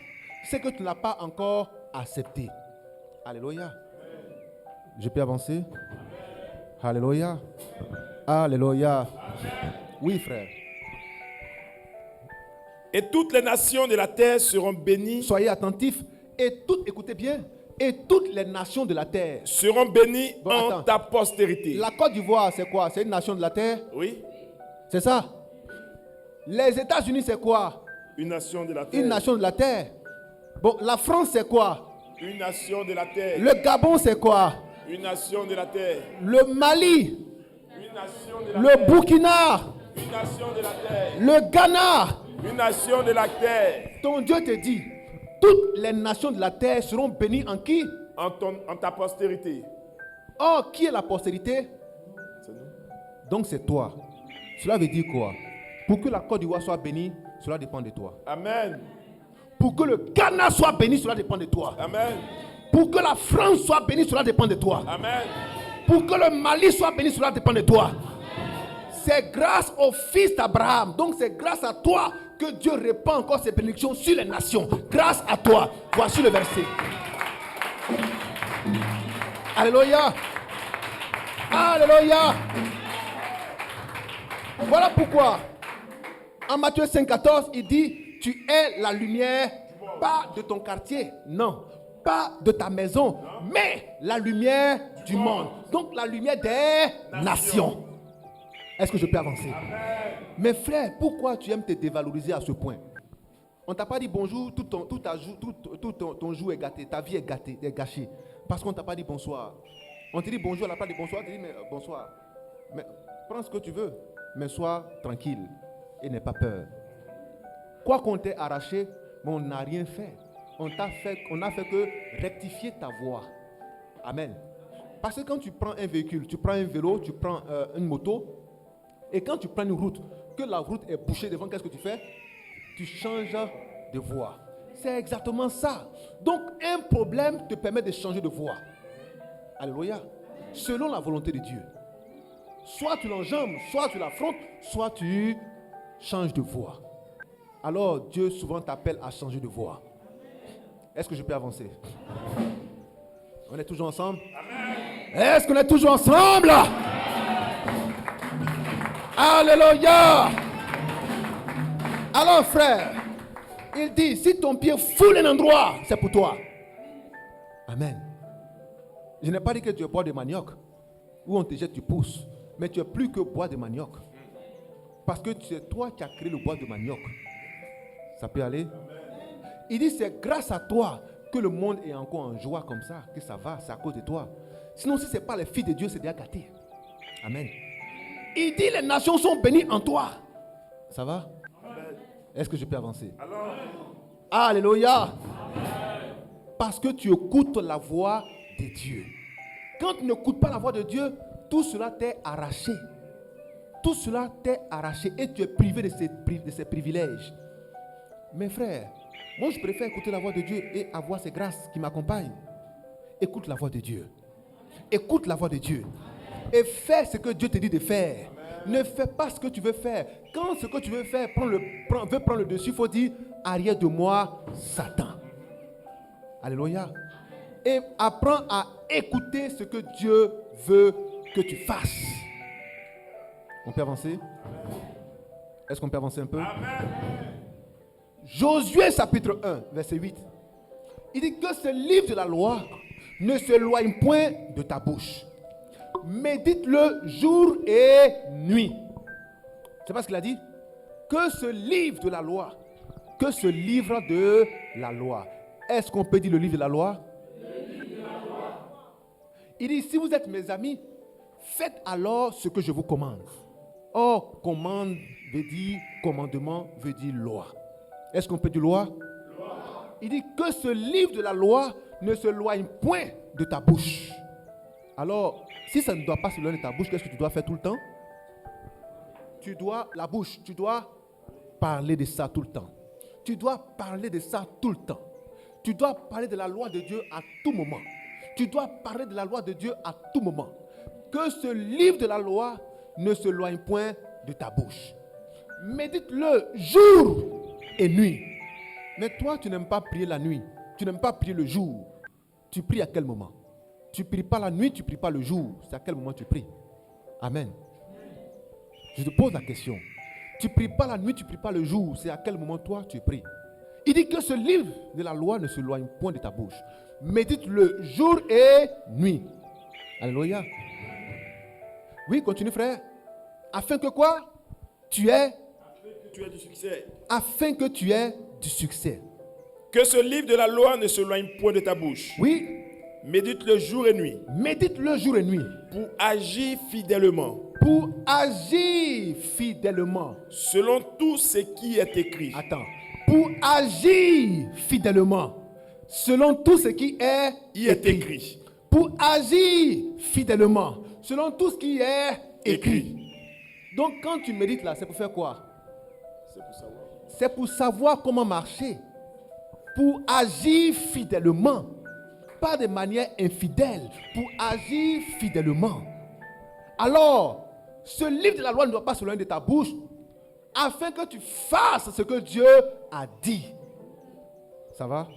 c'est que tu ne l'as pas encore accepté. Alléluia. Je peux avancer? Alléluia. Alléluia. Oui, frère. Et toutes les nations de la terre seront bénies. Soyez attentifs. Écoutez bien. Et toutes les nations de la terre seront bénies attends. en ta postérité. La Côte d'Ivoire, c'est quoi? C'est une nation de la terre? Oui. C'est ça? Les États-Unis, c'est quoi? Une nation de la terre. Une nation de la terre. Bon, la France, c'est quoi? Une nation de la terre. Le Gabon, c'est quoi? Une nation de la terre. Le Mali. Une nation de la Le terre. Burkina. Une nation de la terre. Le Ghana. Une nation de la terre. Ton Dieu te dit, toutes les nations de la terre seront bénies en qui? En ta postérité. Oh, qui est la postérité? C'est nous. Donc c'est toi. Cela veut dire quoi? Pour que la Côte d'Ivoire soit bénie, cela dépend de toi. Amen. Pour que le Ghana soit béni, cela dépend de toi. Amen. Pour que la France soit bénie, cela dépend de toi. Amen. Pour que le Mali soit béni, cela dépend de toi. C'est grâce au fils d'Abraham. Donc c'est grâce à toi que Dieu répand encore ses bénédictions sur les nations. Grâce à toi. Voici le verset. Alléluia. Alléluia. Voilà pourquoi en Matthieu 5,14 il dit, tu es la lumière, pas de ton quartier, non, pas de ta maison, mais la lumière du monde. Donc la lumière des nations. Est-ce que je peux avancer? Mais frère, pourquoi tu aimes te dévaloriser à ce point? On t'a pas dit bonjour, tout ton jour est gâté, ta vie est gâtée, est gâchée. Parce qu'on t'a pas dit bonsoir. On te dit bonjour à la place de bonsoir, on te dit mais bonsoir. Mais prends ce que tu veux, mais sois tranquille et n'aie pas peur. Quoi qu'on t'ait arraché, mais on n'a rien fait. On n'a fait que rectifier ta voie. Amen. Parce que quand tu prends un véhicule, tu prends un vélo, tu prends une moto, et quand tu prends une route, que la route est bouchée devant, qu'est-ce que tu fais? Tu changes de voie. C'est exactement ça. Donc, un problème te permet de changer de voie. Alléluia. Selon la volonté de Dieu. Soit tu l'enjambes, soit tu l'affrontes, soit tu changes de voie. Alors, Dieu souvent t'appelle à changer de voie. Est-ce que je peux avancer? On est toujours ensemble? Est-ce qu'on est toujours ensemble? Alléluia. Alors frère, il dit, si ton pied foule un endroit, c'est pour toi. Amen. Je n'ai pas dit que tu es bois de manioc, où on te jette, tu pousses. Mais tu es plus que bois de manioc. Parce que c'est toi qui as créé le bois de manioc. Ça peut aller? Il dit, c'est grâce à toi que le monde est encore en joie comme ça, que ça va, c'est à cause de toi. Sinon, si ce n'est pas les filles de Dieu, c'est déjà gâté. Amen. Il dit, les nations sont bénies en toi. Ça va? Est-ce que je peux avancer? Alléluia. Parce que tu écoutes la voix de Dieu. Quand tu n'écoutes pas la voix de Dieu, tout cela t'est arraché. Tout cela t'est arraché et tu es privé de ces privilèges. Mes frères, moi je préfère écouter la voix de Dieu et avoir ces grâces qui m'accompagnent. Écoute la voix de Dieu. Écoute la voix de Dieu. Et fais ce que Dieu te dit de faire. Ne fais pas ce que tu veux faire. Quand ce que tu veux faire veut prendre le dessus, il faut dire, arrière de moi, Satan. Alléluia. Et apprends à écouter ce que Dieu veut que tu fasses. On peut avancer? Est-ce qu'on peut avancer un peu? Amen. Josué chapitre 1, verset 8. Il dit que ce livre de la loi ne s'éloigne point de ta bouche. Médite-le jour et nuit. C'est pas ce qu'il a dit? Que ce livre de la loi, que ce livre de la loi. Est-ce qu'on peut dire le livre de la loi? Le livre de la loi. Il dit, si vous êtes mes amis, faites alors ce que je vous commande. Or, commande veut dire, commandement veut dire loi. Est-ce qu'on peut dire loi? Loi. Il dit que ce livre de la loi ne s'éloigne point de ta bouche. Alors, si ça ne doit pas s'éloigner de ta bouche, qu'est-ce que tu dois faire tout le temps? Tu dois parler de ça tout le temps. Tu dois parler de ça tout le temps. Tu dois parler de la loi de Dieu à tout moment. Tu dois parler de la loi de Dieu à tout moment. Que ce livre de la loi ne s'éloigne point de ta bouche. Médite-le jour et nuit. Mais toi, tu n'aimes pas prier la nuit. Tu n'aimes pas prier le jour. Tu pries à quel moment? Tu ne pries pas la nuit, tu ne pries pas le jour. C'est à quel moment tu pries? Amen. Je te pose la question. Tu ne pries pas la nuit, tu ne pries pas le jour. C'est à quel moment toi tu pries? Il dit que ce livre de la loi ne s'éloigne point de ta bouche. Médite-le jour et nuit. Alléluia. Oui, continue frère. Afin que quoi? Tu aies du succès. Afin que tu aies du succès. Que ce livre de la loi ne s'éloigne point de ta bouche. Oui. Médite-le jour et nuit. Médite-le jour et nuit. Pour agir fidèlement. Pour agir fidèlement. Selon tout ce qui est écrit. Attends. Pour agir fidèlement. Selon tout ce qui est écrit. Pour agir fidèlement. Selon tout ce qui est écrit. Donc quand tu médites là, c'est pour faire quoi? C'est pour savoir comment marcher. Pour agir fidèlement. Pas de manière infidèle. Pour agir fidèlement. Alors, ce livre de la loi ne doit pas s'éloigner de ta bouche, afin que tu fasses ce que Dieu a dit. Ça va?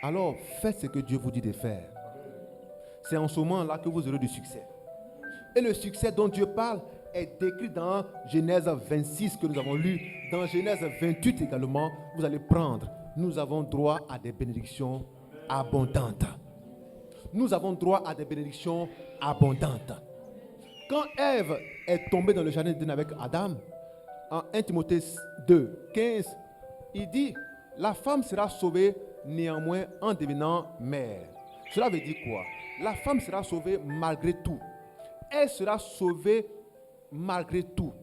Alors, faites ce que Dieu vous dit de faire. C'est en ce moment-là que vous aurez du succès. Et le succès dont Dieu parle est décrit dans Genèse 26 que nous avons lu. Dans Genèse 28 également, vous allez prendre. Nous avons droit à des bénédictions abondantes. Nous avons droit à des bénédictions abondantes. Quand Ève est tombée dans le jardin d'Éden avec Adam, en 1 Timothée 2, 15, il dit, la femme sera sauvée néanmoins en devenant mère. Cela veut dire quoi? La femme sera sauvée malgré tout. Elle sera sauvée malgré tout.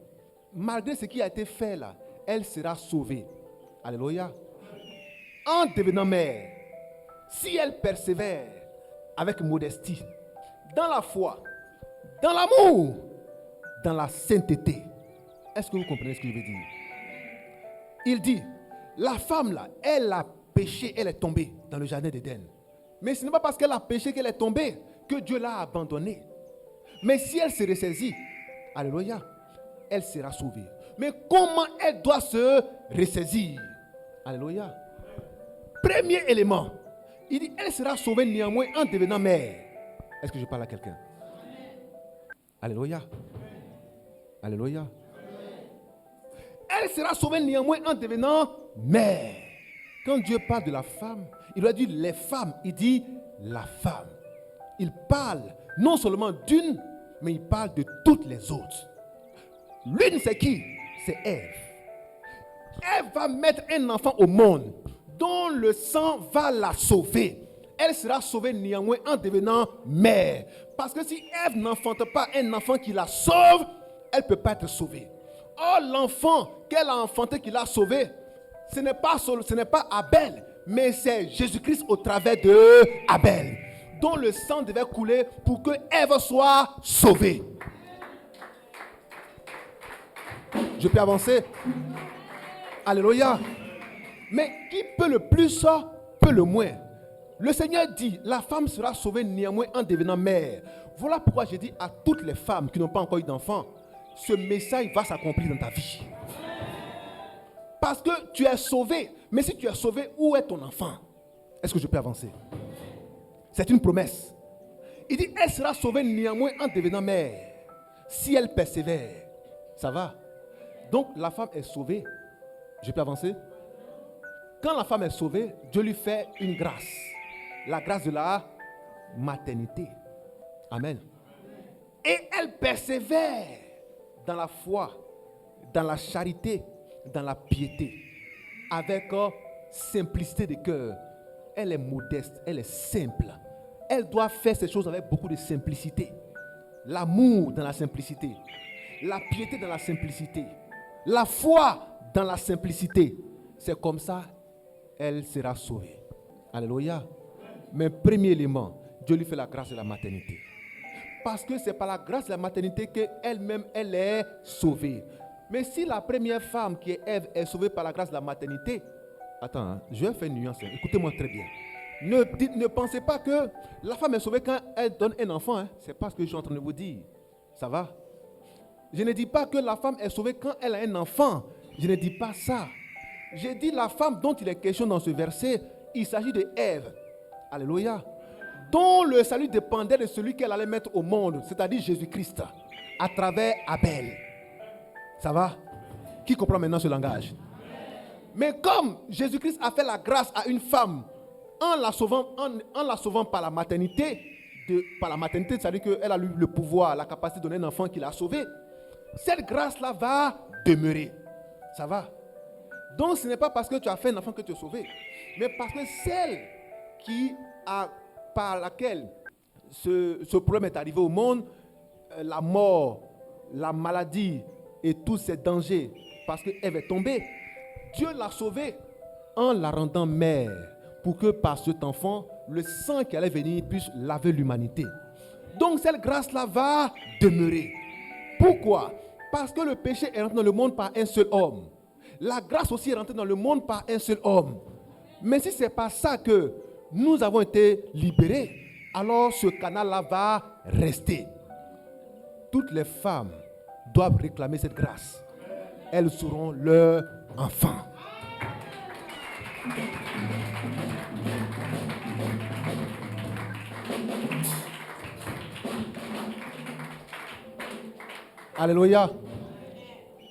Malgré ce qui a été fait là, elle sera sauvée. Alléluia. En devenant mère, si elle persévère avec modestie, dans la foi, dans l'amour, dans la sainteté. Est-ce que vous comprenez ce que je veux dire? Il dit, la femme là, elle a péché, elle est tombée dans le jardin d'Éden. Mais ce n'est pas parce qu'elle a péché qu'elle est tombée que Dieu l'a abandonnée. Mais si elle se ressaisit, alléluia, elle sera sauvée. Mais comment elle doit se ressaisir? Alléluia. Premier élément, il dit, elle sera sauvée néanmoins en devenant mère. Est-ce que je parle à quelqu'un? Alléluia. Alléluia. Elle sera sauvée néanmoins en devenant mère. Quand Dieu parle de la femme, il doit dire les femmes, il dit la femme. Il parle non seulement d'une, mais il parle de toutes les autres. L'une, c'est qui? C'est Ève. Ève va mettre un enfant au monde dont le sang va la sauver. Elle sera sauvée néanmoins en devenant mère. Parce que si Ève n'enfante pas un enfant qui la sauve, elle ne peut pas être sauvée. Or, l'enfant qu'elle a enfanté qui l'a sauvé, ce n'est pas Abel, mais c'est Jésus-Christ au travers de Abel, dont le sang devait couler pour que Ève soit sauvée. Je peux avancer? Alléluia. Mais qui peut le plus, peut le moins. Le Seigneur dit, la femme sera sauvée néanmoins en devenant mère. Voilà pourquoi j'ai dit à toutes les femmes qui n'ont pas encore eu d'enfant, ce message va s'accomplir dans ta vie. Parce que tu es sauvé. Mais si tu es sauvé, où est ton enfant? Est-ce que je peux avancer? C'est une promesse. Il dit, elle sera sauvée néanmoins en devenant mère. Si elle persévère, ça va. Donc la femme est sauvée. Je peux avancer? Quand la femme est sauvée, Dieu lui fait une grâce. La grâce de la maternité. Amen. Et elle persévère dans la foi, dans la charité, dans la piété, avec simplicité de cœur. Elle est modeste, elle est simple. Elle doit faire ces choses avec beaucoup de simplicité. L'amour dans la simplicité, la piété dans la simplicité, la foi dans la simplicité. C'est comme ça, elle sera sauvée. Alléluia. Mais premier élément, Dieu lui fait la grâce de la maternité. Parce que c'est par la grâce de la maternité qu'elle-même, elle est sauvée. Mais si la première femme qui est Ève est sauvée par la grâce de la maternité, attends, je vais faire une nuance. Écoutez-moi très bien. Ne pensez pas que la femme est sauvée quand elle donne un enfant. C'est pas ce que je suis en train de vous dire. Ça va? Je ne dis pas que la femme est sauvée quand elle a un enfant. Je ne dis pas ça. J'ai dit la femme dont il est question dans ce verset, il s'agit de Ève. Alléluia. Dont le salut dépendait de celui qu'elle allait mettre au monde, c'est-à-dire Jésus-Christ, à travers Abel. Ça va? Qui comprend maintenant ce langage? Mais comme Jésus-Christ a fait la grâce à une femme en la sauvant par la maternité, c'est-à-dire qu'elle a eu le pouvoir, la capacité de donner un enfant qui l'a sauvé, cette grâce-là va demeurer. Ça va? Donc ce n'est pas parce que tu as fait un enfant que tu es sauvé, mais parce que celle par laquelle ce problème est arrivé au monde, la mort, la maladie et tous ces dangers, parce qu'Ève est tombée, Dieu l'a sauvée en la rendant mère, pour que par cet enfant, le sang qui allait venir puisse laver l'humanité. Donc cette grâce-là va demeurer. Pourquoi? Parce que le péché est rentré dans le monde par un seul homme. La grâce aussi est rentrée dans le monde par un seul homme. Mais si ce n'est pas ça que nous avons été libérés, alors ce canal-là va rester. Toutes les femmes doivent réclamer cette grâce. Elles seront leurs enfants. Alléluia.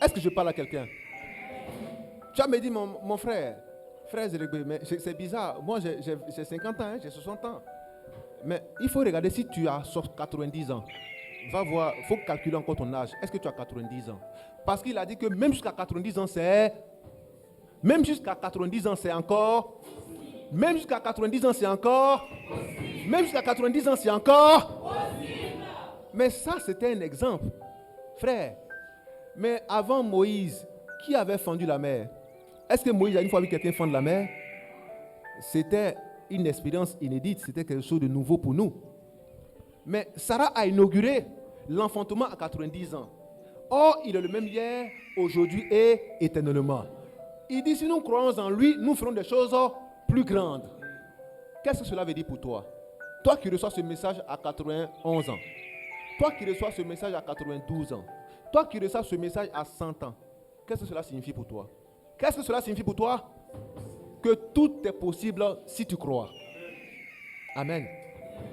Est-ce que je parle à quelqu'un? Tu as me dit, mon frère, Zélégbé, mais c'est bizarre. Moi, j'ai 50 ans, j'ai 60 ans. Mais il faut regarder si tu as 90 ans. Va voir, il faut calculer encore ton âge. Est-ce que tu as 90 ans? Parce qu'il a dit que même jusqu'à 90 ans, même jusqu'à 90 ans, c'est encore. Même jusqu'à 90 ans, c'est encore. Même jusqu'à 90 ans, c'est encore. Mais ça, c'était un exemple. Frère, mais avant Moïse, qui avait fendu la mer? Est-ce que Moïse a une fois vu quelqu'un fendre la mer? C'était une expérience inédite, c'était quelque chose de nouveau pour nous. Mais Sarah a inauguré l'enfantement à 90 ans. Or, il est le même hier, aujourd'hui et éternellement. Il dit, si nous croyons en lui, nous ferons des choses plus grandes. Qu'est-ce que cela veut dire pour toi? Toi qui reçois ce message à 91 ans. Toi qui reçois ce message à 92 ans. Toi qui reçois ce message à 100 ans. Qu'est-ce que cela signifie pour toi? Qu'est-ce que cela signifie pour toi? Que tout est possible si tu crois. Amen.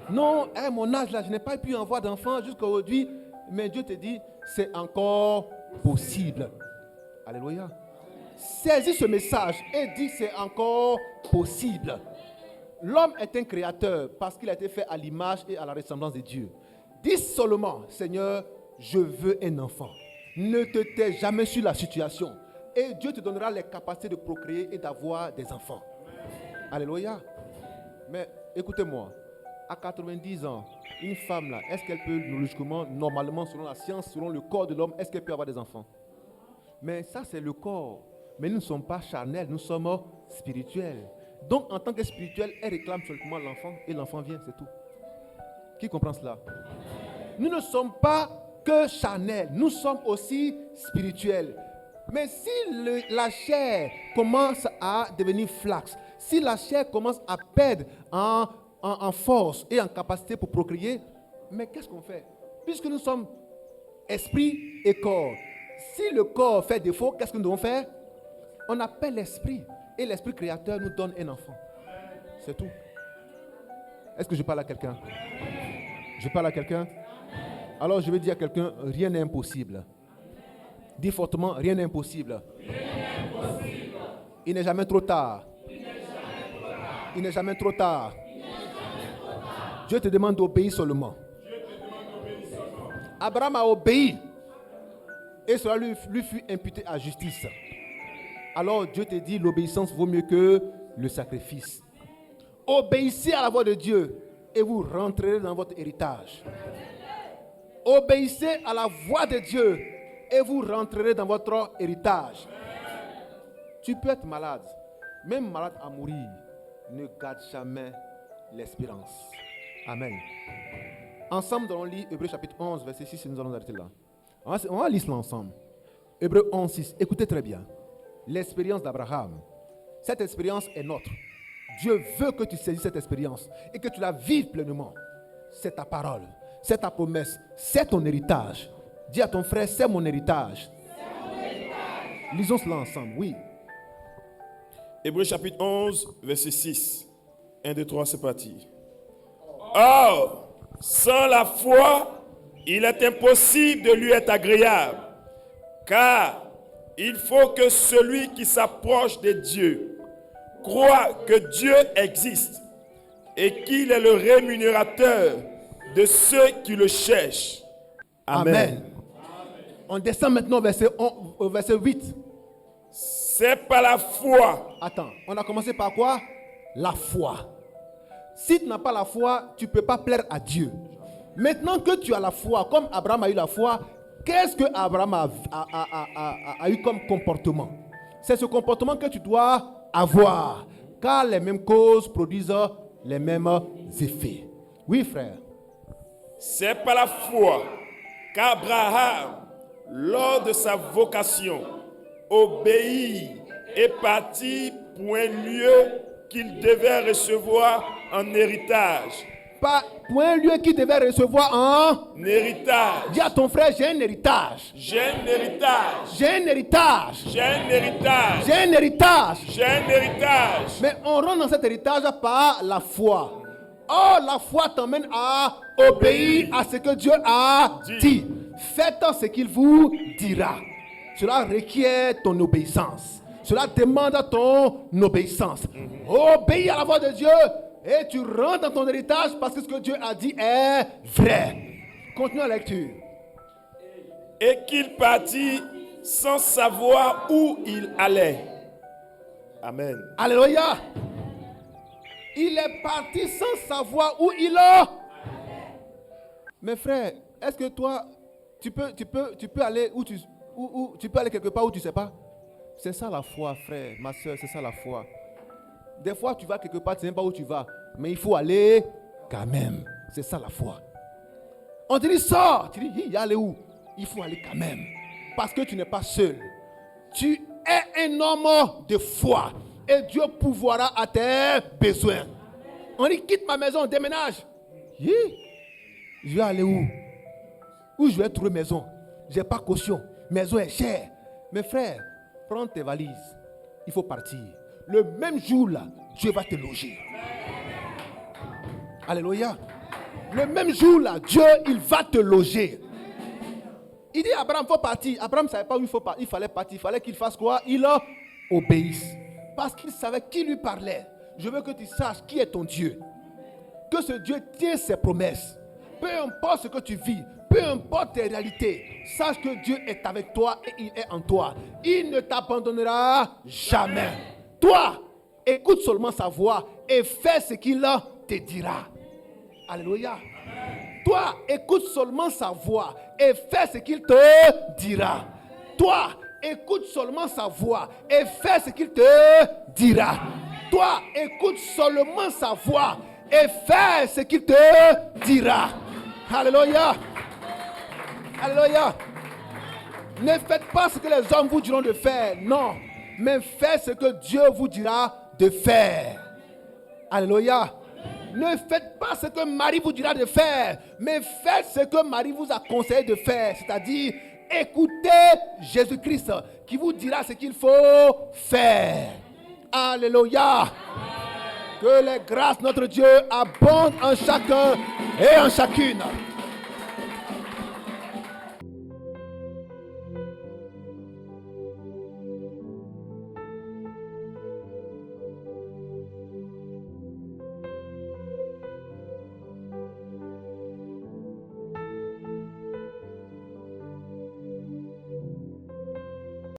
Non, à mon âge là, je n'ai pas pu avoir d'enfant jusqu'à aujourd'hui, mais Dieu te dit, c'est encore possible. Alléluia. saisit ce message et dit que c'est encore possible. L'homme est un créateur parce qu'il a été fait à l'image et à la ressemblance de Dieu. Dis seulement, Seigneur, je veux un enfant. Ne te tais jamais sur la situation. Et Dieu te donnera les capacités de procréer et d'avoir des enfants. Alléluia. Mais écoutez-moi, à 90 ans, une femme là, est-ce qu'elle peut logiquement, normalement, selon la science, selon le corps de l'homme, est-ce qu'elle peut avoir des enfants? Mais ça, c'est le corps. Mais nous ne sommes pas charnels, nous sommes spirituels. Donc, en tant que spirituel, elle réclame seulement l'enfant et l'enfant vient, c'est tout. Qui comprend cela? Nous ne sommes pas que charnels, nous sommes aussi spirituels. Mais si la chair commence à devenir flax, si la chair commence à perdre en force et en capacité pour procréer, mais qu'est-ce qu'on fait? Puisque nous sommes esprit et corps. Si le corps fait défaut, qu'est-ce que nous devons faire? On appelle l'esprit. Et l'esprit créateur nous donne un enfant. C'est tout. Est-ce que je parle à quelqu'un? Je parle à quelqu'un? Alors je vais dire à quelqu'un, rien n'est impossible. Dis fortement, rien n'est impossible. Il n'est jamais trop tard. Il n'est jamais trop tard. Dieu te demande d'obéir seulement. Abraham a obéi. Et cela lui fut imputé à justice. Alors Dieu te dit, l'obéissance vaut mieux que le sacrifice. Obéissez à la voix de Dieu et vous rentrerez dans votre héritage. Obéissez à la voix de Dieu et vous rentrerez dans votre héritage. Tu peux être malade, même malade à mourir. Ne garde jamais l'espérance. Amen. Ensemble, nous allons lire Hébreux chapitre 11, verset 6, et nous allons arrêter là. On va lire cela ensemble. Hébreux 11, 6. Écoutez très bien. L'expérience d'Abraham, cette expérience est notre. Dieu veut que tu saisisses cette expérience et que tu la vives pleinement. C'est ta parole, c'est ta promesse, c'est ton héritage. Dis à ton frère, c'est mon héritage. Lisons cela ensemble, oui. Hébreux chapitre 11, verset 6. 1, 2, 3, c'est parti. Or, sans la foi, il est impossible de lui être agréable, car il faut que celui qui s'approche de Dieu croit que Dieu existe et qu'il est le rémunérateur de ceux qui le cherchent. Amen. On descend maintenant au verset 8. C'est par la foi. Attends, on a commencé par quoi? La foi. Si tu n'as pas la foi, tu ne peux pas plaire à Dieu. Maintenant que tu as la foi, comme Abraham a eu la foi, qu'est-ce que Abraham a eu comme comportement? C'est ce comportement que tu dois avoir. Car les mêmes causes produisent les mêmes effets. Oui, frère. C'est par la foi qu'Abraham, lors de sa vocation, obéit et partit pour un lieu qu'il devait recevoir en héritage. Pour un lieu qu'il devait recevoir en héritage. Dis à ton frère, j'ai un héritage. J'ai un héritage. J'ai un héritage. J'ai un héritage. J'ai un héritage. J'ai un héritage. Mais on rentre dans cet héritage par la foi. Oh, la foi t'emmène à obéir à ce que Dieu a dit. Faites ce qu'il vous dira. Cela requiert ton obéissance. Cela demande ton obéissance. Obéis à la voix de Dieu. Et tu rentres dans ton héritage parce que ce que Dieu a dit est vrai. Continue la lecture. Et qu'il partit sans savoir où il allait. Amen. Alléluia. Il est parti sans savoir où il est. Mes frères, est-ce que toi, tu peux aller où tu peux aller quelque part où tu ne sais pas? C'est ça la foi, frère, ma soeur, c'est ça la foi. Des fois, tu vas quelque part, tu ne sais pas où tu vas. Mais il faut aller quand même. C'est ça la foi. On te dit, sors. Tu dis, il y a aller où? Il faut aller quand même. Parce que tu n'es pas seul. Tu es un homme de foi. Et Dieu pourvoira à tes besoins. On dit, quitte ma maison, déménage. Je vais aller où? Où je vais trouver maison? Je n'ai pas caution. Maison est chère. Mes frères, prends tes valises. Il faut partir. Le même jour là, Dieu va te loger. Alléluia. Le même jour là, Dieu, il va te loger. Il dit à Abraham, il faut partir. Abraham ne savait pas où il fallait partir. Il fallait qu'il fasse quoi? Il obéisse. Parce qu'il savait qui lui parlait. Je veux que tu saches qui est ton Dieu. Que ce Dieu tient ses promesses. Peu importe ce que tu vis, peu importe tes réalités, sache que Dieu est avec toi et il est en toi. Il ne t'abandonnera jamais. Toi, écoute seulement sa voix et fais ce qu'il te dira. Alléluia. Toi, écoute seulement sa voix et fais ce qu'il te dira. Toi, écoute seulement sa voix et fais ce qu'il te dira. Toi, écoute seulement sa voix et fais ce qu'il te dira. Alléluia. Alléluia. Ne faites pas ce que les hommes vous diront de faire. Non. Mais faites ce que Dieu vous dira de faire. Alléluia. Ne faites pas ce que Marie vous dira de faire. Mais faites ce que Marie vous a conseillé de faire. C'est-à-dire, écoutez Jésus-Christ qui vous dira ce qu'il faut faire. Alléluia. Que les grâces de notre Dieu abondent en chacun et en chacune.